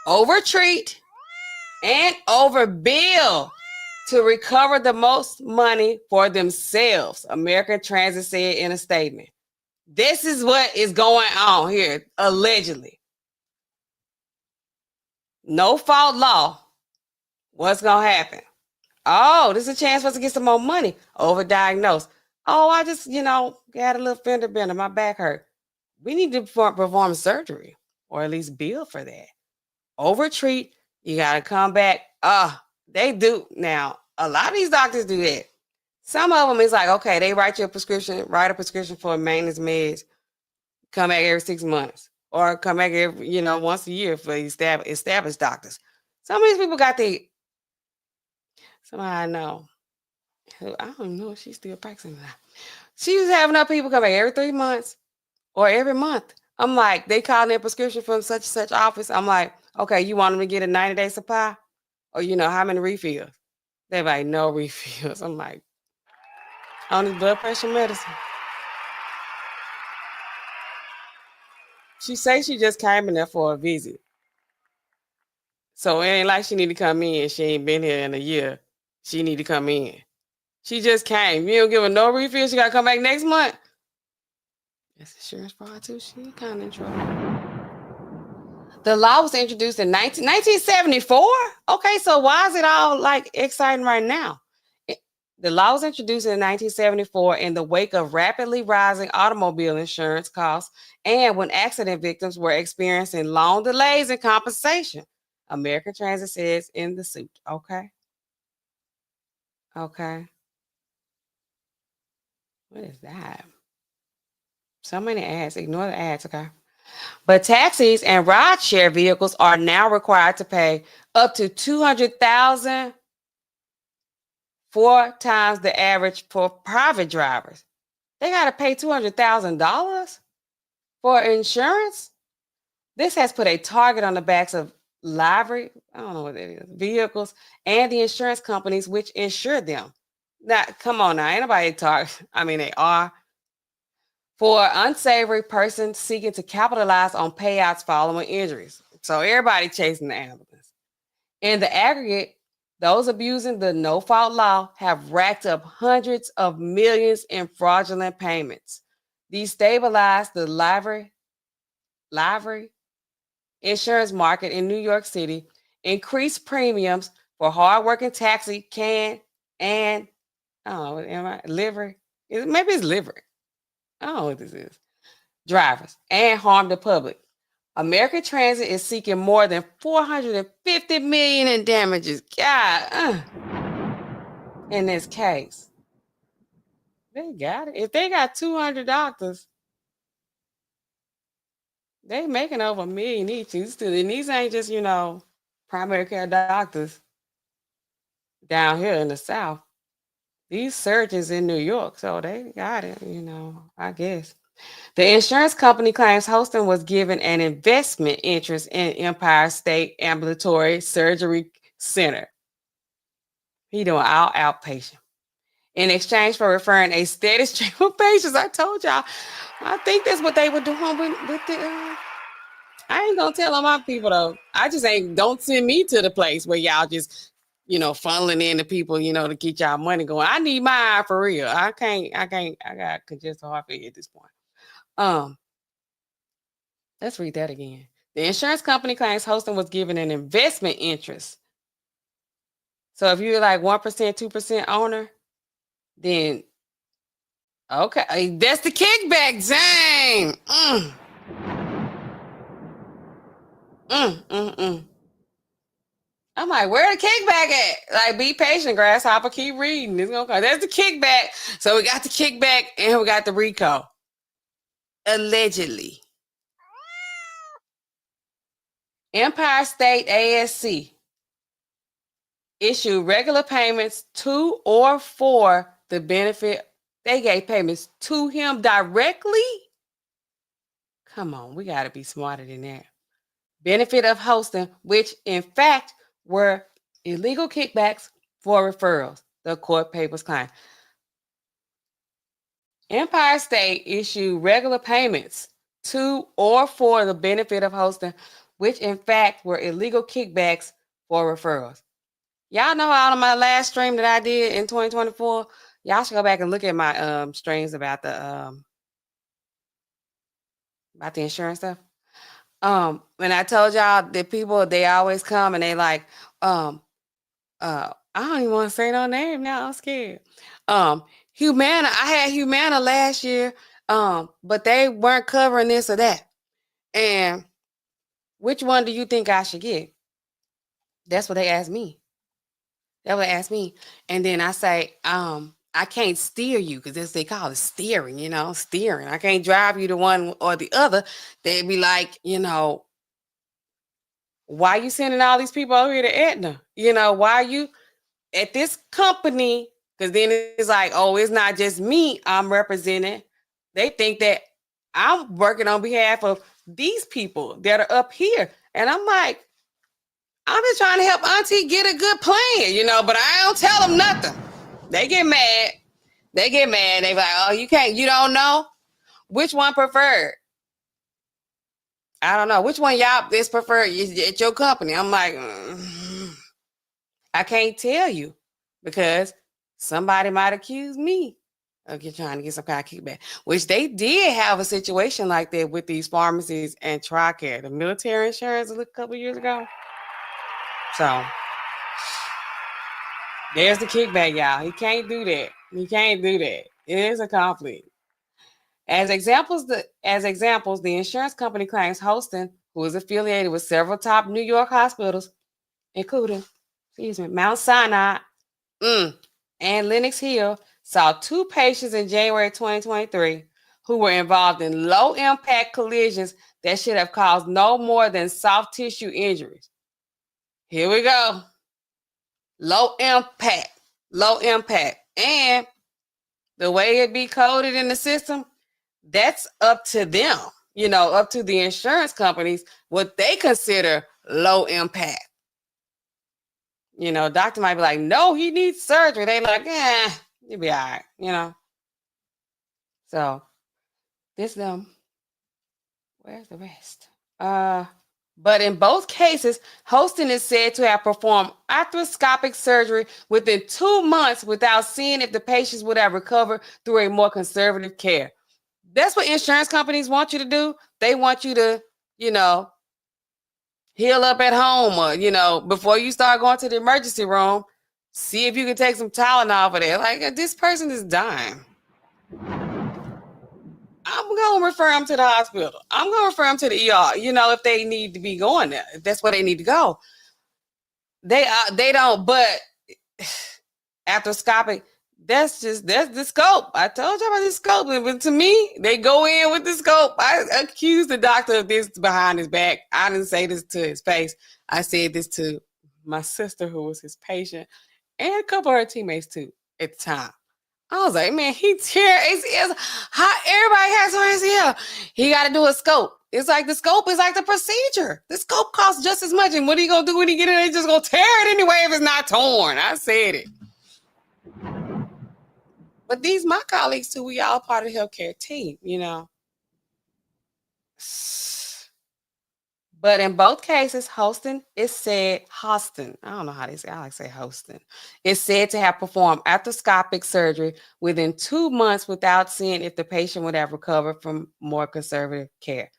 overtreat, and overbill to recover the most money for themselves, American Transit said in a statement. This is what is going on here, allegedly. No fault law. What's going to happen? Oh, this is a chance for us to get some more money. Overdiagnosed. Oh, I just, got a little fender bender. My back hurt. We need to perform surgery or at least bill for that. Overtreat. You got to come back. They do. Now, a lot of these doctors do that. Some of them is like, okay, they write a prescription for maintenance meds. Come back every 6 months or come back every, once a year for established doctors. Some of these people got somebody I know, I don't know if she's still practicing now. She was having her people come back every 3 months or every month. I'm like, they calling their prescription from such and such office. I'm like, okay, you want them to get a 90-day supply? Or, how many refills? They're like, no refills. I'm like, only blood pressure medicine. She say she just came in there for a visit. So it ain't like she need to come in. She ain't been here in a year. She need to come in. She just came. You don't give her no refill. She got to come back next month. That's insurance fraud too. She kind of in trouble. The law was introduced in 1974. Okay, so why is it all like exciting right now? The law was introduced in 1974 in the wake of rapidly rising automobile insurance costs and when accident victims were experiencing long delays in compensation. American Transit says in the suit. Okay. Okay. What is that? So many ads. Ignore the ads, okay? But taxis and rideshare vehicles are now required to pay up to $200,000, 4 times the average for private drivers. They got to pay $200,000 for insurance. This has put a target on the backs of livery, I don't know what that is, vehicles, and the insurance companies which insure them. Now, come on now, ain't nobody target. I mean, they are. For unsavory person seeking to capitalize on payouts following injuries. So everybody chasing the ambulance. In the aggregate, those abusing the no-fault law have racked up hundreds of millions in fraudulent payments. Destabilized the livery insurance market in New York City, increased premiums for hardworking taxi, maybe it's livery. I don't know what this is. Drivers, and harm the public. American Transit is seeking more than $450 million in damages. God, in this case. They got it. If they got 200 doctors, they making over $1 million each. And these ain't just, primary care doctors down here in the South. These surgeons in New York, so they got it, I guess. The insurance company claims Hostin was given an investment interest in Empire State Ambulatory Surgery Center. He doing all outpatient. In exchange for referring a steady stream of patients, I told y'all, I think that's what they were doing with the. I ain't gonna tell on my people though. I just don't send me to the place where y'all just, funneling in the people, to get y'all money going. I need my eye for real. I got congestive heart failure at this point. Let's read that again. The insurance company claims Hostin was given an investment interest. So if you're like 1%, 2% owner, then okay, that's the kickback. Dang. I'm like, where the kickback at? Like, be patient, grasshopper. Keep reading. It's gonna come. That's the kickback. So we got the kickback and we got the RICO. Allegedly. Empire State ASC issued regular payments to or for the benefit. They gave payments to him directly. Come on, we got to be smarter than that. Benefit of Hostin, which in fact were illegal kickbacks for referrals, the court papers claim. Empire State issued regular payments to or for the benefit of Hostin, which in fact were illegal kickbacks for referrals. Y'all know all of my last stream that I did in 2024. Y'all should go back and look at my streams about the insurance stuff. When I told y'all that people, they always come and they like, I don't even want to say no name now. I'm scared. Humana, I had Humana last year, but they weren't covering this or that. And which one do you think I should get? That's what they asked me. They would ask me. And then I say, I can't steer you because that's they call it steering, steering. I can't drive you to one or the other. They'd be like, why you sending all these people over here to Aetna? Why you at this company? Because then it's like, oh, it's not just me I'm representing. They think that I'm working on behalf of these people that are up here. And I'm like, I'm just trying to help Auntie get a good plan, but I don't tell them nothing. They get mad. They be like, oh, you don't know? Which one preferred? I don't know. Which one y'all is preferred at your company? I'm like, I can't tell you because somebody might accuse me of trying to get some kind of kickback, which they did have a situation like that with these pharmacies and TRICARE, the military insurance a couple years ago. So there's the kickback, y'all. He can't do that. He can't do that. It is a conflict. As examples, the insurance company claims Hostin, who is affiliated with several top New York hospitals, including, Mount Sinai and Lenox Hill, saw 2 patients in January 2023 who were involved in low-impact collisions that should have caused no more than soft tissue injuries. Here we go. Low impact. And the way it be coded in the system, that's up to them, up to the insurance companies, what they consider low impact. Doctor might be like, no, he needs surgery. They like, you'll be all right, So this where's the rest? But in both cases, Hostin is said to have performed arthroscopic surgery within 2 months without seeing if the patients would have recovered through a more conservative care. That's what insurance companies want you to do. They want you to, heal up at home, or, before you start going to the emergency room, see if you can take some Tylenol for that. Like, this person is dying. I'm going to refer them to the hospital. I'm going to refer them to the ER, if they need to be going there, if that's where they need to go. They don't, but arthroscopic, that's the scope. I told you about the scope, but to me, they go in with the scope. I accuse the doctor of this behind his back. I didn't say this to his face. I said this to my sister, who was his patient, and a couple of her teammates too at the time. I was like, man, he tear ACLs. How everybody has on ACL. He got to do a scope. It's like the scope is like the procedure. The scope costs just as much. And what are you going to do when he get in? He's just going to tear it anyway if it's not torn. I said it. But these my colleagues too, we all part of the healthcare team, But in both cases, Hostin, I don't know how they say, I like to say Hostin, is said to have performed arthroscopic surgery within 2 months without seeing if the patient would have recovered from more conservative care.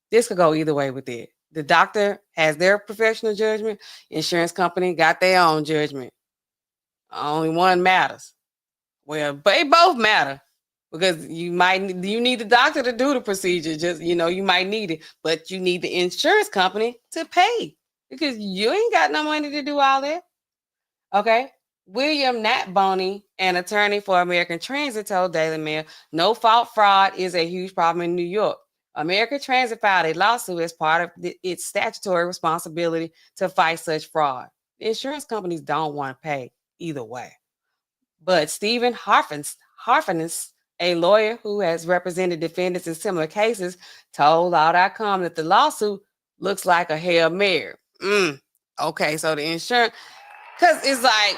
This could go either way with it. The doctor has their professional judgment. Insurance company got their own judgment. Only one matters. Well, they both matter. Because you need the doctor to do the procedure. Just, you might need it, but you need the insurance company to pay because you ain't got no money to do all that. Okay. William Nat Boney, an attorney for American Transit, told Daily Mail, no fault fraud is a huge problem in New York. American Transit filed a lawsuit as part of its statutory responsibility to fight such fraud. The insurance companies don't want to pay either way. But Stephen Harfinus, a lawyer who has represented defendants in similar cases, told Law.com that the lawsuit looks like a Hail Mary. Okay, so the insurance, because it's like,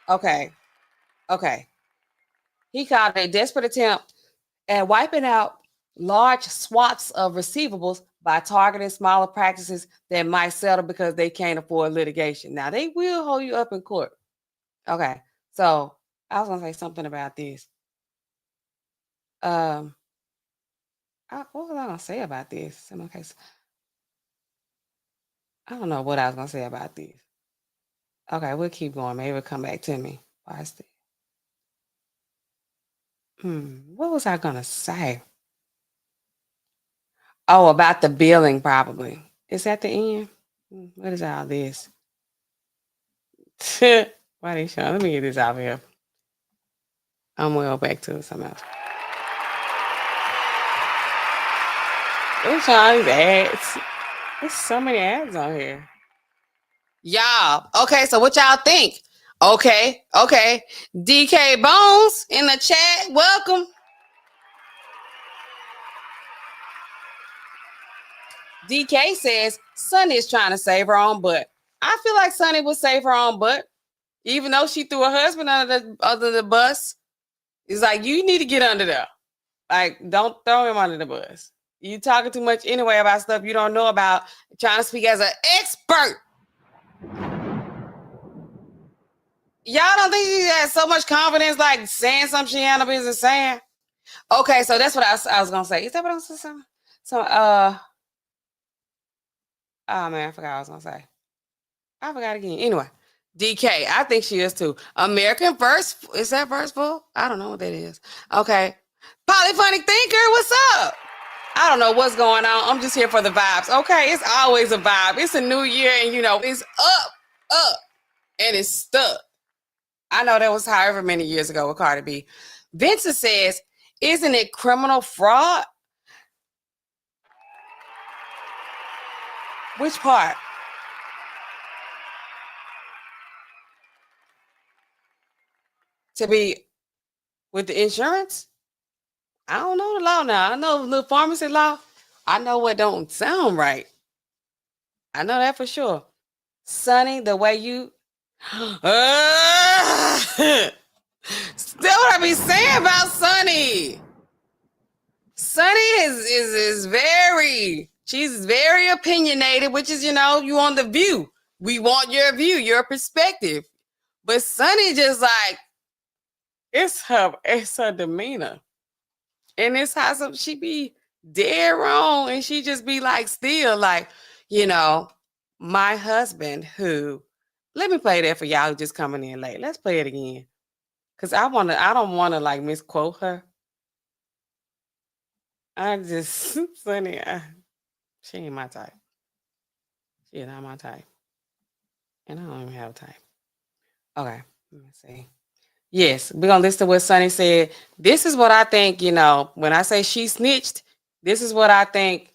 okay. He called it a desperate attempt at wiping out large swaths of receivables by targeting smaller practices that might settle because they can't afford litigation. Now, they will hold you up in court. Okay, so I was gonna say something about this. What was I gonna say about this? In my case, I don't know what I was gonna say about this. Okay, we'll keep going. Maybe it'll come back to me. What was I gonna say? Oh, about the billing, probably. Is that the end? What is all this? Why they showing? Let me get this out here. I'm gonna go back to something else. They're showing these ads. There's so many ads on here. Y'all. Okay, so what y'all think? Okay. DK Bones in the chat. Welcome. DK says Sunny is trying to save her own butt. I feel like Sunny would save her own butt. Even though she threw her husband under the bus. It's like, you need to get under there. Like, don't throw him under the bus. You talking too much anyway about stuff you don't know about, trying to speak as an expert. Y'all don't think she has so much confidence, like saying something she had no business saying? Okay, so that's what I was going to say. Is that what I was going to say? So, oh man, I forgot what I was going to say. I forgot again. Anyway, DK, I think she is too. American Verse, is that Verseful? I don't know what that is. Okay. Polyphonic Thinker, what's up? I don't know what's going on. I'm just here for the vibes. Okay, it's always a vibe. It's a new year and, it's up, and it's stuck. I know that was however many years ago with Cardi B. Vincent says, isn't it criminal fraud? Which part? To be with the insurance? I don't know the law now. I know the pharmacy law. I know what don't sound right. I know that for sure. Sunny, the way you... Still what I be saying about Sunny. Sunny is very... She's very opinionated, which is, you on The View. We want your view, your perspective. But Sunny just like... It's her demeanor. And it's how she be dead wrong. And she just be like, still like, my husband who, let me play that for y'all who just coming in late. Let's play it again. Cause I don't want to like misquote her. Sunny, she ain't my type. She not my type. And I don't even have a type. Okay, let me see. Yes, we're gonna listen to what Sunny said. This is what I think, when I say she snitched, this is what I think.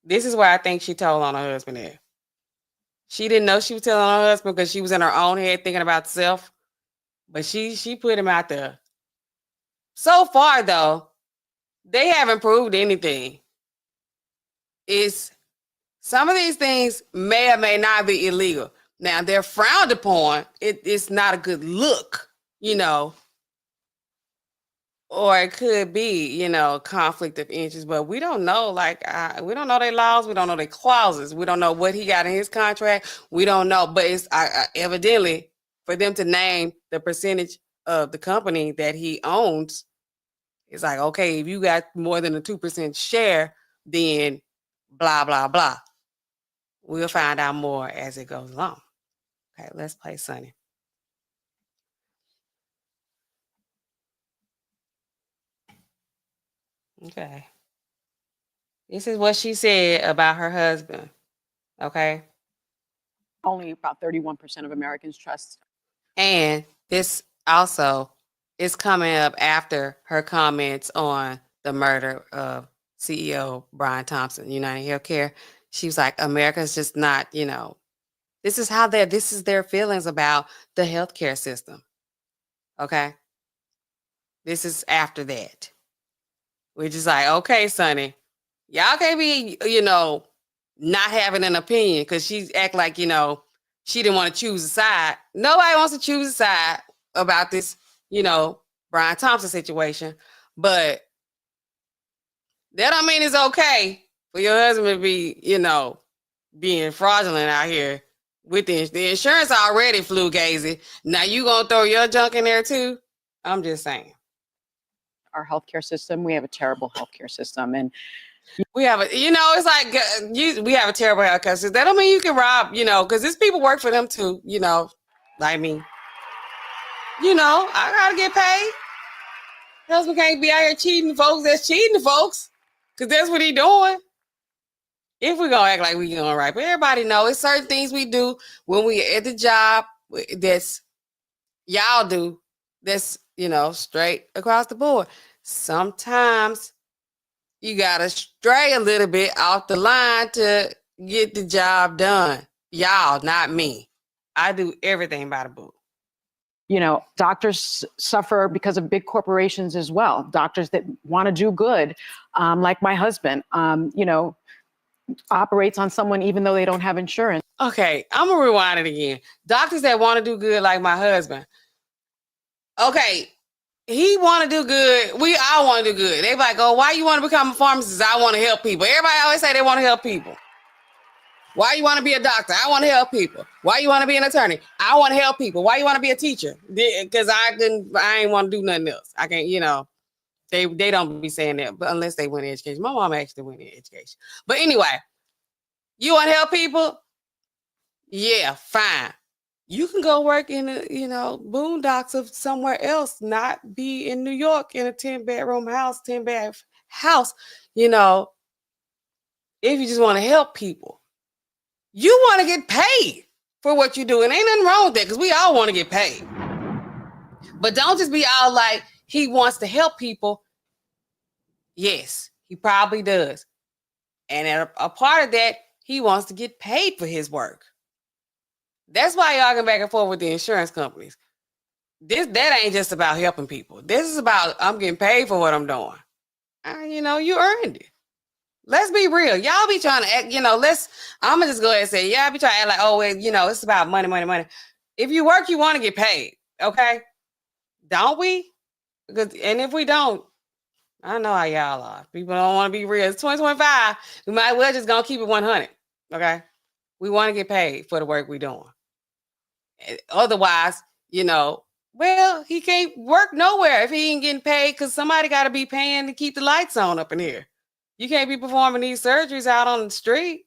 This is where I think she told on her husband there. She didn't know she was telling on her husband because she was in her own head thinking about self. But she put him out there. So far, though, they haven't proved anything. Some of these things may or may not be illegal. Now, they're frowned upon. It's not a good look. Or it could be, conflict of interest, but we don't know, we don't know their laws. We don't know their clauses. We don't know what he got in his contract. We don't know, but it's evidently for them to name the percentage of the company that he owns. It's like, okay, if you got more than a 2% share, then blah, blah, blah. We'll find out more as it goes along. Okay, let's play Sunny. Okay. This is what she said about her husband. Okay. Only about 31% of Americans trust. And this also is coming up after her comments on the murder of CEO Brian Thompson, UnitedHealthcare. She was like, America's just not, this is their feelings about the healthcare system. Okay. This is after that. We're just like, okay, Sunny, y'all can't be, not having an opinion because she act like, she didn't want to choose a side. Nobody wants to choose a side about this, Brian Thompson situation. But that don't mean it's okay for your husband to be, being fraudulent out here with the insurance already flew gazy. Now you gonna throw your junk in there too? I'm just saying. Our healthcare system, we have a terrible healthcare system, and we have it's like we have a terrible healthcare system. That don't mean you can rob, because these people work for them too, like me. I gotta get paid. Husband can't be out here cheating folks. That's cheating folks, because that's what he doing. If we gonna act like we doing right, but everybody know it's certain things we do when we at the job that's y'all do. That's straight across the board. Sometimes you gotta stray a little bit off the line to get the job done. Y'all, not me. I do everything by the book. Doctors suffer because of big corporations as well. Doctors that want to do good, like my husband, operates on someone even though they don't have insurance. Okay, I'm gonna rewind it again. Doctors that want to do good, like my husband. Okay, he want to do good. We all want to do good. They like, oh, why you want to become a pharmacist? I want to help people. Everybody always say they want to help people. Why you want to be a doctor? I want to help people. Why you want to be an attorney? I want to help people. Why you want to be a teacher? Because I ain't want to do nothing else. I can't, they don't be saying that, but unless they went to education. My mom actually went to education. But anyway, you want to help people? Yeah, fine. You can go work in the, boondocks of somewhere else, not be in New York in a 10-bedroom house, 10-bed house, if you just want to help people. You want to get paid for what you do. And ain't nothing wrong with that because we all want to get paid. But don't just be all like, he wants to help people. Yes, he probably does. And a part of that, he wants to get paid for his work. That's why y'all get back and forth with the insurance companies. That ain't just about helping people. This is about, I'm getting paid for what I'm doing. You earned it. Let's be real. Y'all be trying to act, I'm going to just go ahead and say, y'all be trying to act like, oh, well, it's about money, money, money. If you work, you want to get paid. Okay. Don't we? And if we don't, I know how y'all are. People don't want to be real. It's 2025. We might well just gonna keep it 100. Okay. We want to get paid for the work we're doing. Otherwise, well, he can't work nowhere if he ain't getting paid because somebody got to be paying to keep the lights on up in here. You can't be performing these surgeries out on the street.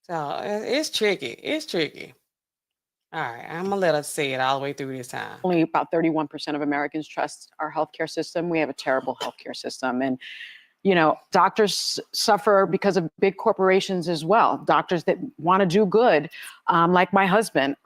So it's tricky. It's tricky. All right, I'm gonna let us say it all the way through this time. Only about 31% of Americans trust our healthcare system. We have a terrible healthcare system. And, doctors suffer because of big corporations as well. Doctors that want to do good, like my husband,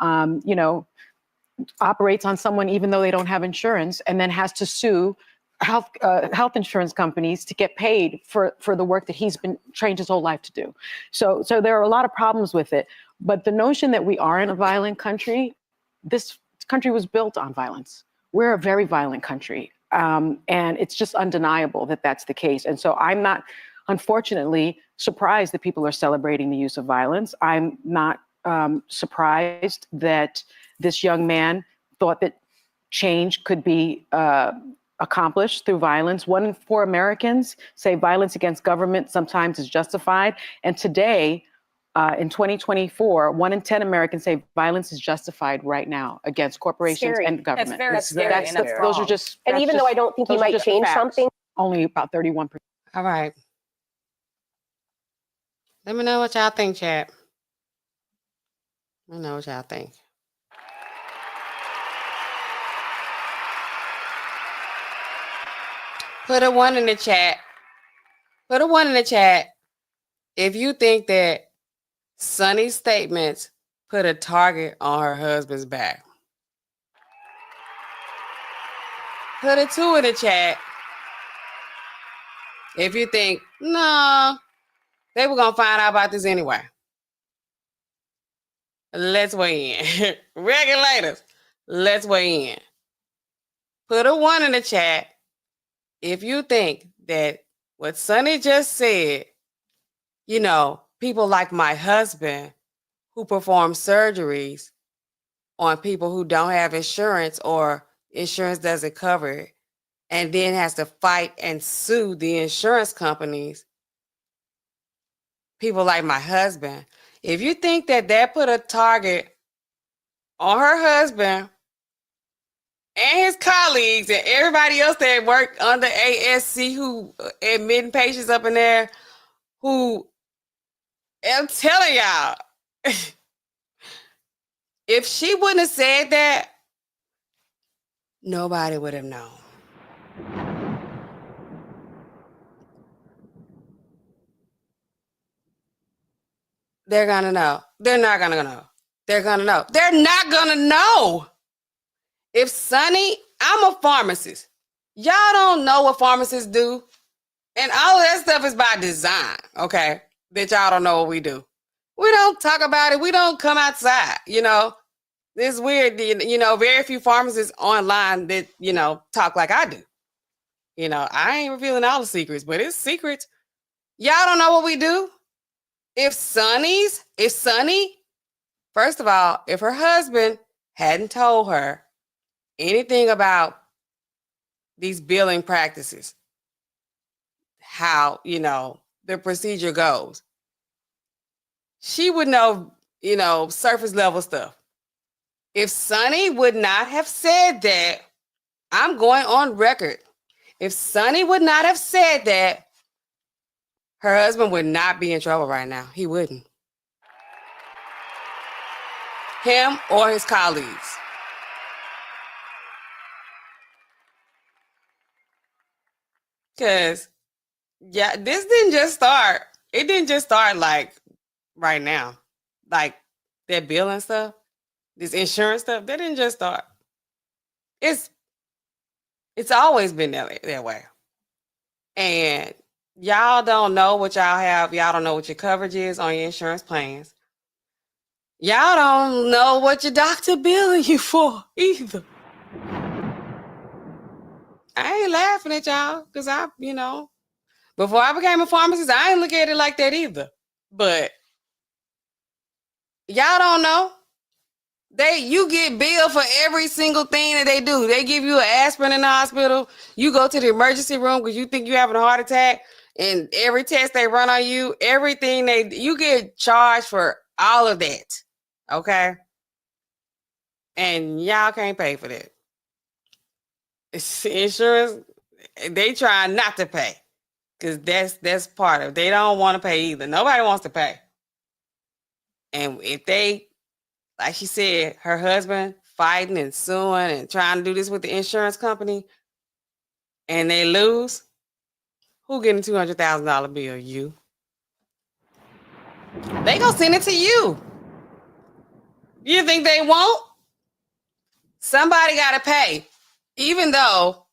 operates on someone even though they don't have insurance and then has to sue health insurance companies to get paid for the work that he's been trained his whole life to do. So there are a lot of problems with it. But the notion that we are in a violent country, this country was built on violence. We're a very violent country. And it's just undeniable that that's the case. And so I'm not, unfortunately, surprised that people are celebrating the use of violence. I'm not surprised that this young man thought that change could be accomplished through violence. 1 in 4 Americans say violence against government sometimes is justified. And today, in 2024, 1 in 10 Americans say violence is justified right now against corporations and government. That's very scary. Those are just. And even though I don't think he might change something, only about 31%. All right. Let me know what y'all think, chat. Let me know what y'all think. Put a 1 in the chat. Put a 1 in the chat if you think that Sunny's statements put a target on her husband's back. Put a 2 in the chat if you think, no, they were going to find out about this anyway. Let's weigh in. Regulators, let's weigh in. Put a 1 in the chat if you think that what Sunny just said, people like my husband who perform surgeries on people who don't have insurance or insurance doesn't cover it, and then has to fight and sue the insurance companies, people like my husband, if you think that put a target on her husband and his colleagues and everybody else that work under ASC who admitting patients up in there, who, I'm telling y'all, if she wouldn't have said that, nobody would have known. They're gonna know. They're not gonna know. They're gonna know. They're not gonna know. If Sunny, I'm a pharmacist. Y'all don't know what pharmacists do. And all of that stuff is by design, okay? That y'all don't know what we do. We don't talk about it. We don't come outside, It's weird, very few pharmacists online that, talk like I do. I ain't revealing all the secrets, but it's secrets. Y'all don't know what we do. If Sunny, first of all, if her husband hadn't told her anything about these billing practices, how, the procedure goes, she would know, surface level stuff. If Sunny would not have said that, I'm going on record. If Sunny would not have said that, her husband would not be in trouble right now. He wouldn't. Him or his colleagues. Because, this didn't just start. It didn't just start like right now. Like that billing stuff, this insurance stuff, that didn't just start. It's always been that way. And y'all don't know what y'all have. Y'all don't know what your coverage is on your insurance plans. Y'all don't know what your doctor billing you for either. I ain't laughing at y'all because before I became a pharmacist, I ain't look at it like that either. But y'all don't know. You get billed for every single thing that they do. They give you an aspirin in the hospital. You go to the emergency room because you think you're having a heart attack. And every test they run on you, everything you get charged for all of that. Okay? And y'all can't pay for that. It's insurance, they try not to pay. Because that's part of it. They don't want to pay either. Nobody wants to pay. And if they, like she said, her husband fighting and suing and trying to do this with the insurance company, and they lose, who getting $200,000 bill? You. They gonna send it to you. You think they won't? Somebody gotta pay. Even though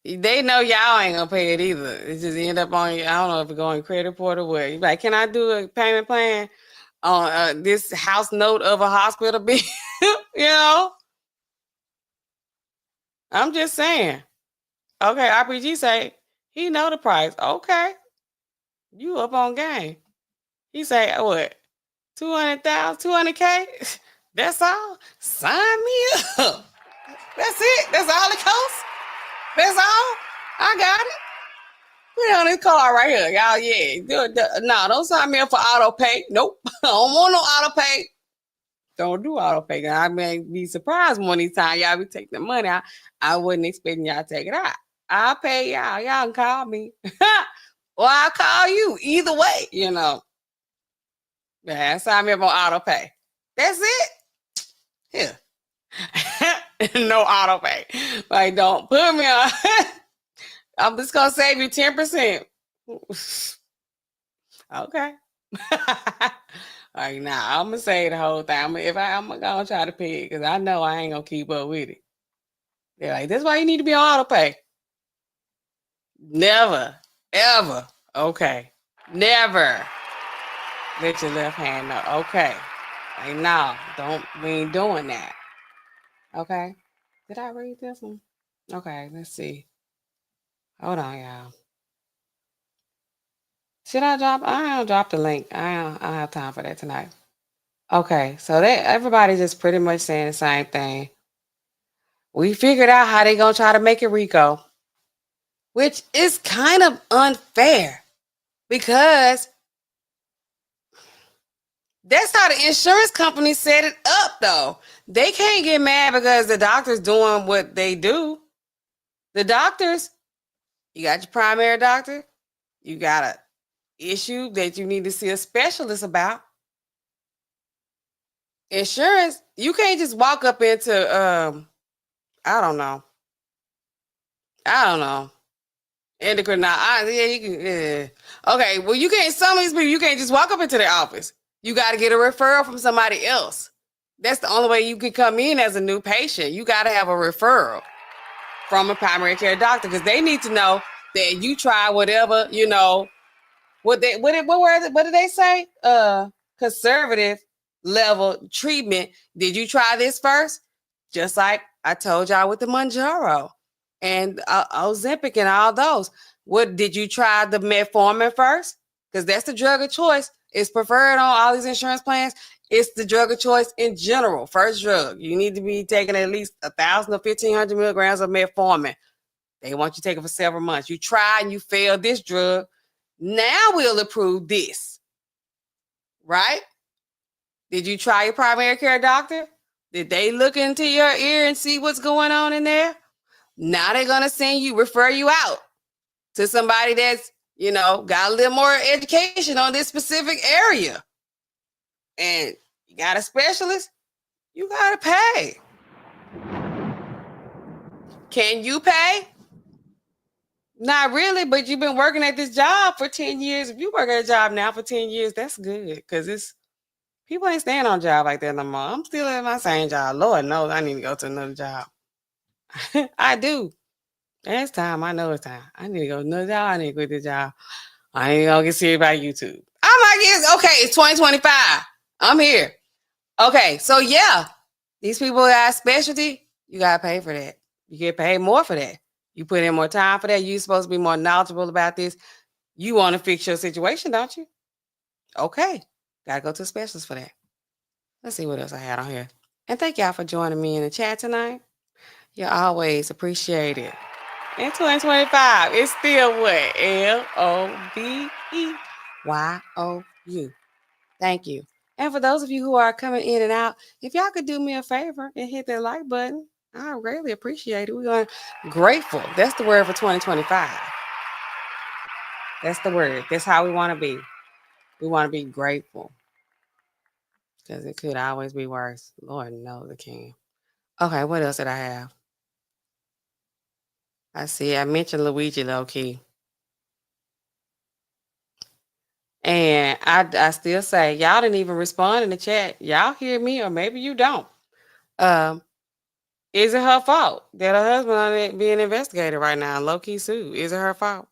they know y'all ain't gonna pay it either. It just end up on, I don't know if it's going credit report or what. You're like, can I do a payment plan on this house note of a hospital bill? I'm just saying. Okay, RPG say he know the price. Okay, you up on game. He say what? 200,000, 200K. That's all. Sign me up. That's it. That's all it costs. That's all. I got it. Put on this card right here, y'all. Yeah. No, don't sign me up for auto pay. Nope. I don't want no auto pay. Don't do auto pay. I may be surprised one of these times y'all be taking the money out. I wasn't expecting y'all to take it out. I'll pay y'all. Y'all can call me. Or I'll call you. Either way, Yeah, sign me up on auto pay. That's it. Here. No auto pay. Like, don't put me on. I'm just gonna save you 10%. Okay. Like, nah, I'm gonna say the whole thing. I'm gonna try to pay it because I know I ain't gonna keep up with it. They're like, that's why you need to be on auto pay. Never, ever. Okay. Never let your left hand know. Okay. Like, no, we ain't doing that. Okay. Did I read this one? Okay, let's see. Hold on, y'all. Should I drop? I don't drop the link. I don't have time for that tonight. Okay, so everybody's just pretty much saying the same thing. We figured out how they gonna try to make it RICO, which is kind of unfair because that's how the insurance company set it up, though. They can't get mad because the doctor's doing what they do. The doctors, you got your primary doctor, you got an issue that you need to see a specialist about. Insurance, you can't just walk up into I don't know. Endocrinology. Okay, well, you can't, some of these people, you can't just walk up into their office. You got to get a referral from somebody else. That's the only way you can come in as a new patient. You got to have a referral from a primary care doctor because they need to know that you try whatever, what did they say? Conservative level treatment. Did you try this first? Just like I told y'all with the Mounjaro and Ozempic and all those. What did you try the metformin first? Because that's the drug of choice. It's preferred on all these insurance plans. It's the drug of choice in general. First drug. You need to be taking at least 1,000 or 1,500 milligrams of metformin. They want you to take it for several months. You try and you fail this drug. Now we'll approve this. Right? Did you try your primary care doctor? Did they look into your ear and see what's going on in there? Now they're going to refer you out to somebody that's, got a little more education on this specific area. And you got a specialist, you got to pay. Can you pay? Not really, but you've been working at this job for 10 years. If you work at a job now for 10 years, that's good because people ain't staying on a job like that no more. I'm still at my same job. Lord knows I need to go to another job. I do. And it's time. I know it's time. I need to go to another job. I need to quit this job. I ain't gonna get serious about YouTube. I'm like, okay, it's 2025. I'm here. Okay, so yeah, these people got a specialty. You gotta pay for that. You get paid more for that. You put in more time for that. You're supposed to be more knowledgeable about this. You want to fix your situation, don't you? Okay, gotta go to a specialist for that. Let's see what else I had on here. And thank y'all for joining me in the chat tonight. You always appreciate it. In 2025, it's still what? LOVEYOU. Thank you. And for those of you who are coming in and out, if y'all could do me a favor and hit that like button, I greatly appreciate it. We're going grateful. That's the word for 2025. That's the word. That's how we want to be. We want to be grateful. Because it could always be worse. Lord knows it can. Okay, what else did I have? I see. I mentioned Luigi low key. And I still say, y'all didn't even respond in the chat. Y'all hear me, or maybe you don't. Is it her fault that her husband is being investigated right now? Low key Sue. Is it her fault?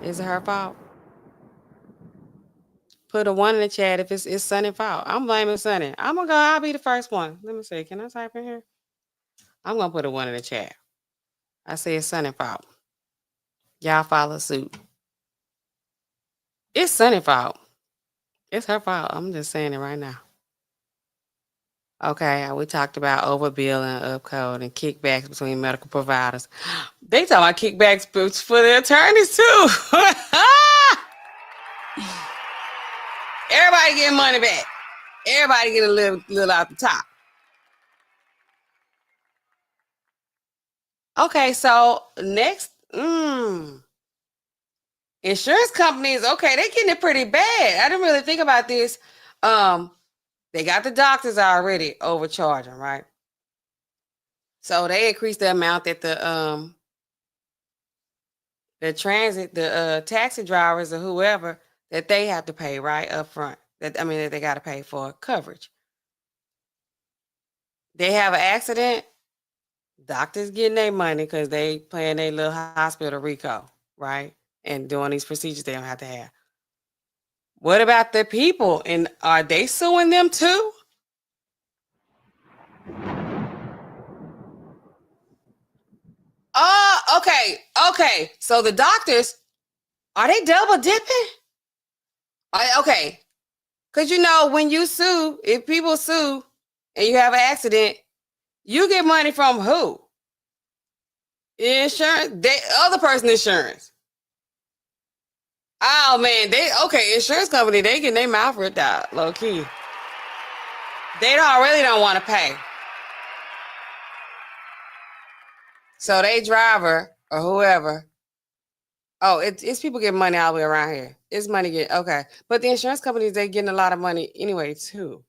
Is it her fault? Put a 1 in the chat if it's Sunny's fault. I'm blaming Sunny. I'll be the first one. Let me see. Can I type in here? I'm gonna put a 1 in the chat. I say it's Sunny's fault. Y'all follow suit. It's Sunny's fault. It's her fault. I'm just saying it right now. Okay, we talked about overbilling, upcode, and kickbacks between medical providers. They talk about kickbacks for the attorneys too. Everybody getting money back. Everybody getting a little out the top. Okay, so next, insurance companies, okay, they're getting it pretty bad. I didn't really think about this. They got the doctors already overcharging, right? So they increased the amount that the taxi drivers or whoever that they have to pay right up front. That they got to pay for coverage. They have an accident, doctors getting their money because they playing their little hospital RICO, right? And doing these procedures they don't have to have. What about the people? And are they suing them too? Okay. So the doctors, are they double dipping? Okay. Because when you sue, if people sue and you have an accident, you get money from who? Insurance? Other person's insurance. Oh man, insurance company, they getting their mouth ripped out, low key. They really don't want to pay. So they driver or whoever. Oh, it's people getting money all the way around here. It's money okay. But the insurance companies, they getting a lot of money anyway, too.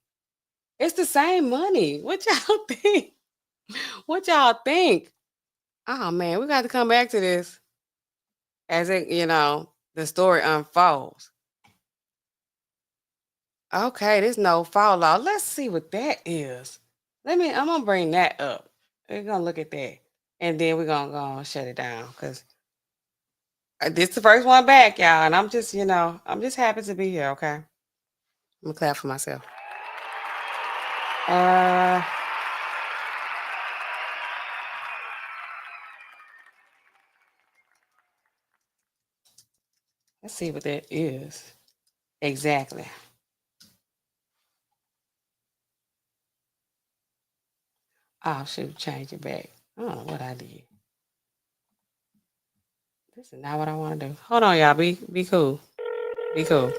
It's the same money. What y'all think? What y'all think? Oh man, we got to come back to this as the story unfolds. Okay, there's no fall law. Let's see what that is. I'm gonna bring that up. We're gonna look at that. And then we're gonna go and shut it down because this is the first one back, y'all. And I'm just happy to be here, okay? I'm gonna clap for myself. Let's see what that is. Exactly. Oh, shoot, change it back. I don't know what I did. This is not what I want to do. Hold on, y'all. Be cool. Be cool.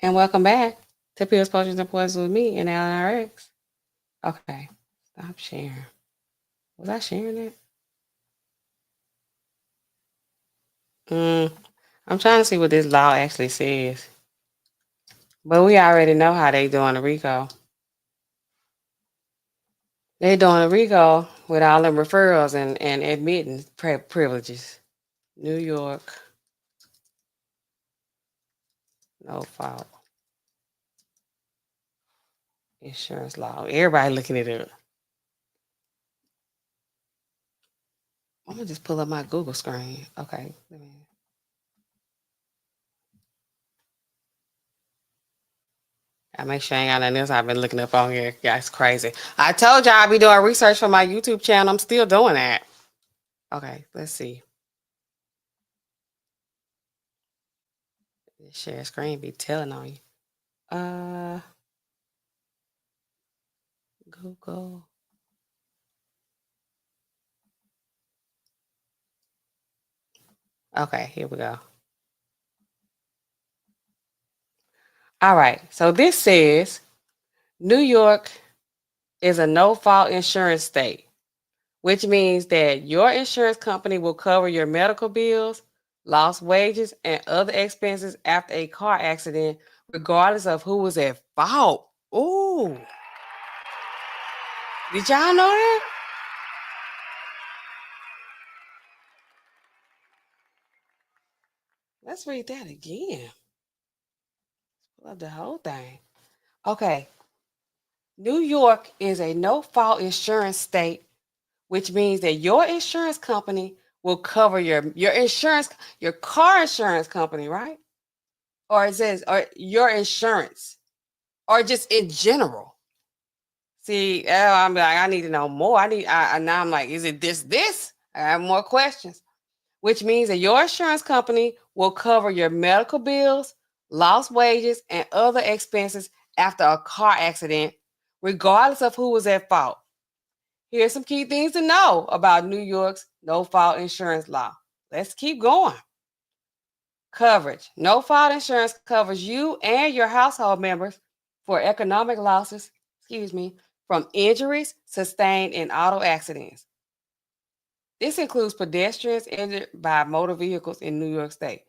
And welcome back to Pills, Potions, and Poisons with me and NAllenRx. Okay. Stop sharing. Was I sharing it? I'm trying to see what this law actually says. But we already know how they doing the RICO. They doing a RICO with all them referrals and admitting privileges. New York. No fault. Insurance law. Everybody looking at it. I'm gonna just pull up my Google screen. Okay. I make sure I ain't got nothing else I've been looking up on here. Yeah, it's crazy. I told y'all I'd be doing research for my YouTube channel. I'm still doing that. Okay, let's see. Share screen be telling on you. Google. Okay, here we go. All right, so this says New York is a no-fault insurance state, which means that your insurance company will cover your medical bills, lost wages, and other expenses after a car accident, regardless of who was at fault. Ooh. Did y'all know that? Let's read that again. Love the whole thing. Okay. New York is a no-fault insurance state, which means that your insurance company will cover your insurance, your car insurance company, right? Or it says, or your insurance, or just in general. See, I'm like, I need to know more. Now I'm like, is it this? I have more questions, which means that your insurance company will cover your medical bills, lost wages, and other expenses after a car accident, regardless of who was at fault. Here's some key things to know about New York's no-fault insurance law. Let's keep going. Coverage. No-fault insurance covers you and your household members for economic losses, from injuries sustained in auto accidents. This includes pedestrians injured by motor vehicles in New York State.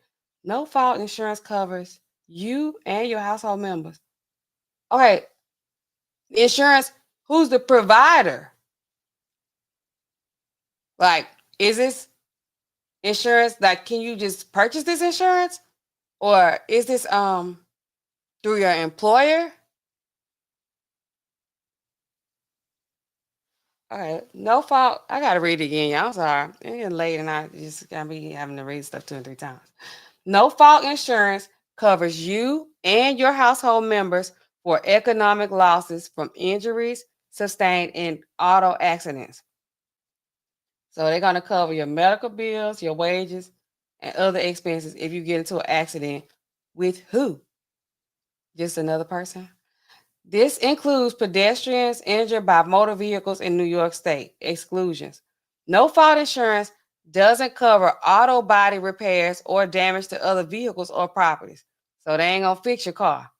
No-fault insurance covers you and your household members. Okay, insurance, who's the provider? Like, is this insurance, like, can you just purchase this insurance? Or is this through your employer? All right, no fault. I gotta read it again, y'all. I'm sorry. It's getting late and I just gotta be having to read stuff 2 and 3 times. No fault insurance covers you and your household members for economic losses from injuries sustained in auto accidents. So they're gonna cover your medical bills, your wages, and other expenses if you get into an accident with who? Just another person? This includes pedestrians injured by motor vehicles in New York State. Exclusions. No-fault insurance doesn't cover auto body repairs or damage to other vehicles or properties. So they ain't gonna fix your car.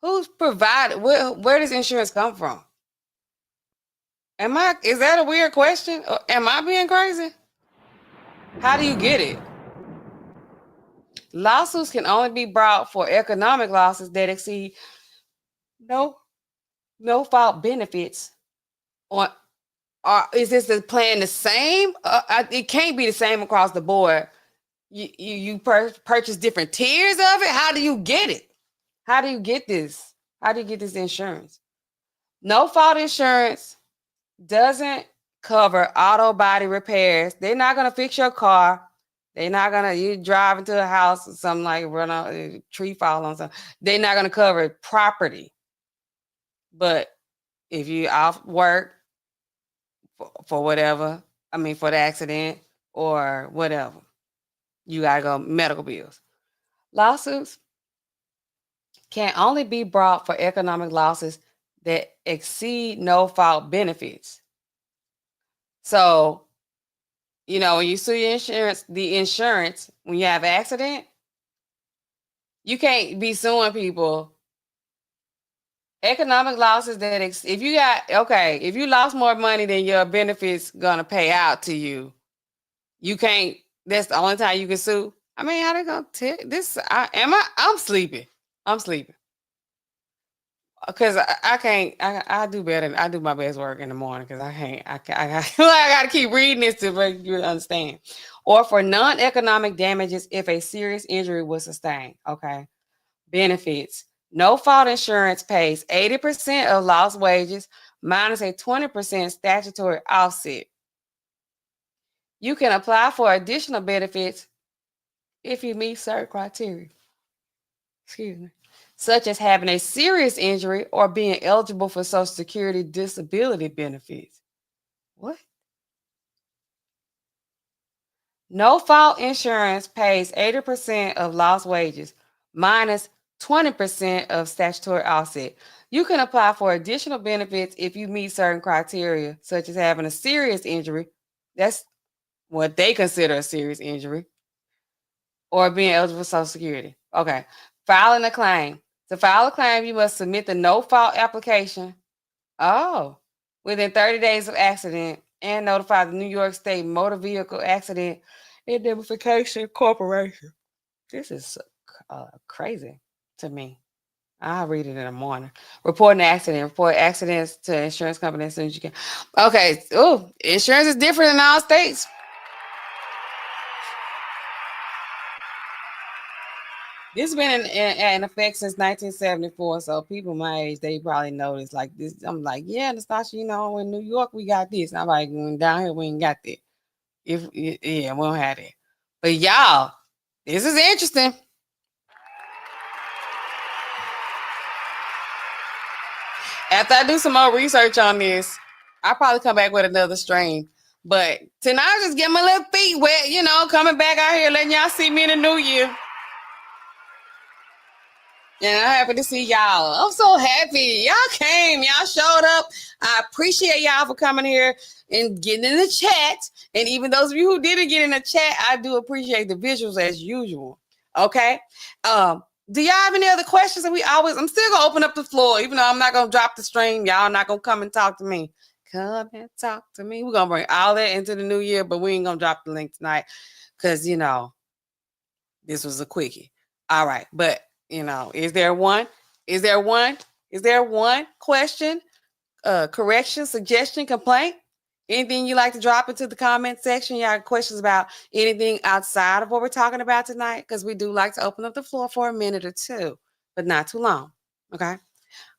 Who's provided? Where does insurance come from? Is that a weird question? Or am I being crazy? How do you get it? Lawsuits can only be brought for economic losses that exceed no-fault benefits. Is this plan the same? It can't be the same across the board. You purchase different tiers of it. How do you get it? How do you get this? How do you get this insurance? No-fault insurance doesn't cover auto body repairs. They're not gonna fix your car. They're not gonna, you drive into a house or something, like run out a tree fall on something. They're not gonna cover property. But if you off work for whatever, for the accident or whatever, you gotta go medical bills. Lawsuits can only be brought for economic losses that exceed no-fault benefits. So, when you sue your insurance, when you have an accident, you can't be suing people. Economic losses that if you lost more money than your benefits gonna pay out to you, you can't. That's the only time you can sue. How they gonna tell this? I'm sleeping. I'm sleeping because I can't. I do better. I do my best work in the morning because I can't. I got to keep reading this to make you understand. Or for non-economic damages if a serious injury was sustained. Okay, benefits. No-fault insurance pays 80% of lost wages minus a 20% statutory offset. You can apply for additional benefits if you meet certain criteria. Excuse me. Such as having a serious injury or being eligible for Social Security disability benefits. What? No-fault insurance pays 80% of lost wages minus 20% of statutory offset. You can apply for additional benefits if you meet certain criteria, such as having a serious injury. That's what they consider a serious injury. Or being eligible for Social Security. Okay. Filing a claim. To file a claim, you must submit the no-fault application. Oh. Within 30 days of accident and notify the New York State Motor Vehicle Accident Indemnification Corporation. This is crazy to me. I'll read it in the morning. Report an accident. Report accidents to insurance company as soon as you can. Okay. Oh, insurance is different in all states. This has been in effect since 1974. So people my age, they probably know this. Like this, I'm like, yeah, Natasha, you know, in New York we got this. And I'm like, when down here we ain't got that. Yeah, we don't have that. But y'all, this is interesting. After I do some more research on this, I'll probably come back with another stream. But tonight, just get my little feet wet, you know, coming back out here, letting y'all see me in the new year. And I'm happy to see y'all. I'm so happy. Y'all came. Y'all showed up. I appreciate y'all for coming here and getting in the chat. And even those of you who didn't get in the chat, I do appreciate the visuals as usual. Okay. Do y'all have any other questions? I'm still gonna open up the floor, even though I'm not gonna drop the stream. Y'all not gonna come and talk to me. Come and talk to me. We're gonna bring all that into the new year, but we ain't gonna drop the link tonight because you know this was a quickie. All right, but you know, is there one question, correction, suggestion, complaint? Anything you like to drop into the comment section? Y'all have questions about anything outside of what we're talking about tonight? Because we do like to open up the floor for a minute or two, but not too long. Okay.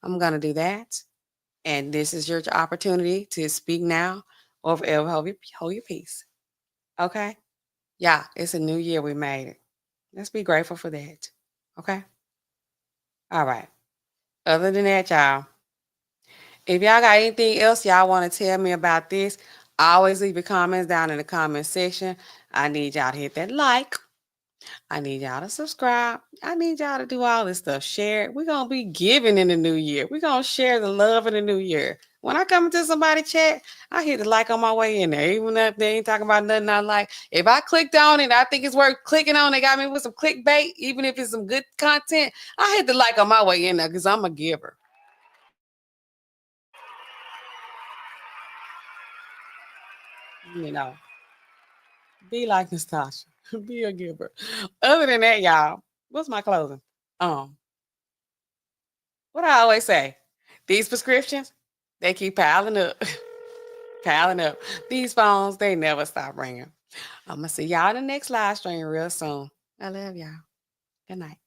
I'm going to do that. And this is your opportunity to speak now or forever hold your peace. Okay. Yeah. It's a new year. We made it. Let's be grateful for that. Okay. All right. Other than that, y'all, if y'all got anything else y'all want to tell me about this, always leave your comments down in the comment section. I need y'all to hit that like. I need y'all to subscribe. I need y'all to do all this stuff. Share it. We're going to be giving in the new year. We're going to share the love in the new year. When I come into somebody's chat, I hit the like on my way in there. Even if they ain't talking about nothing I like. If I clicked on it, I think it's worth clicking on. They got me with some clickbait. Even if it's some good content, I hit the like on my way in there because I'm a giver. You know, be like Natasha. Be a giver. Other than that, y'all, what's my closing? What I always say, these prescriptions, they keep piling up. Piling up. These phones, they never stop ringing. I'm going to see y'all in the next live stream real soon. I love y'all. Good night.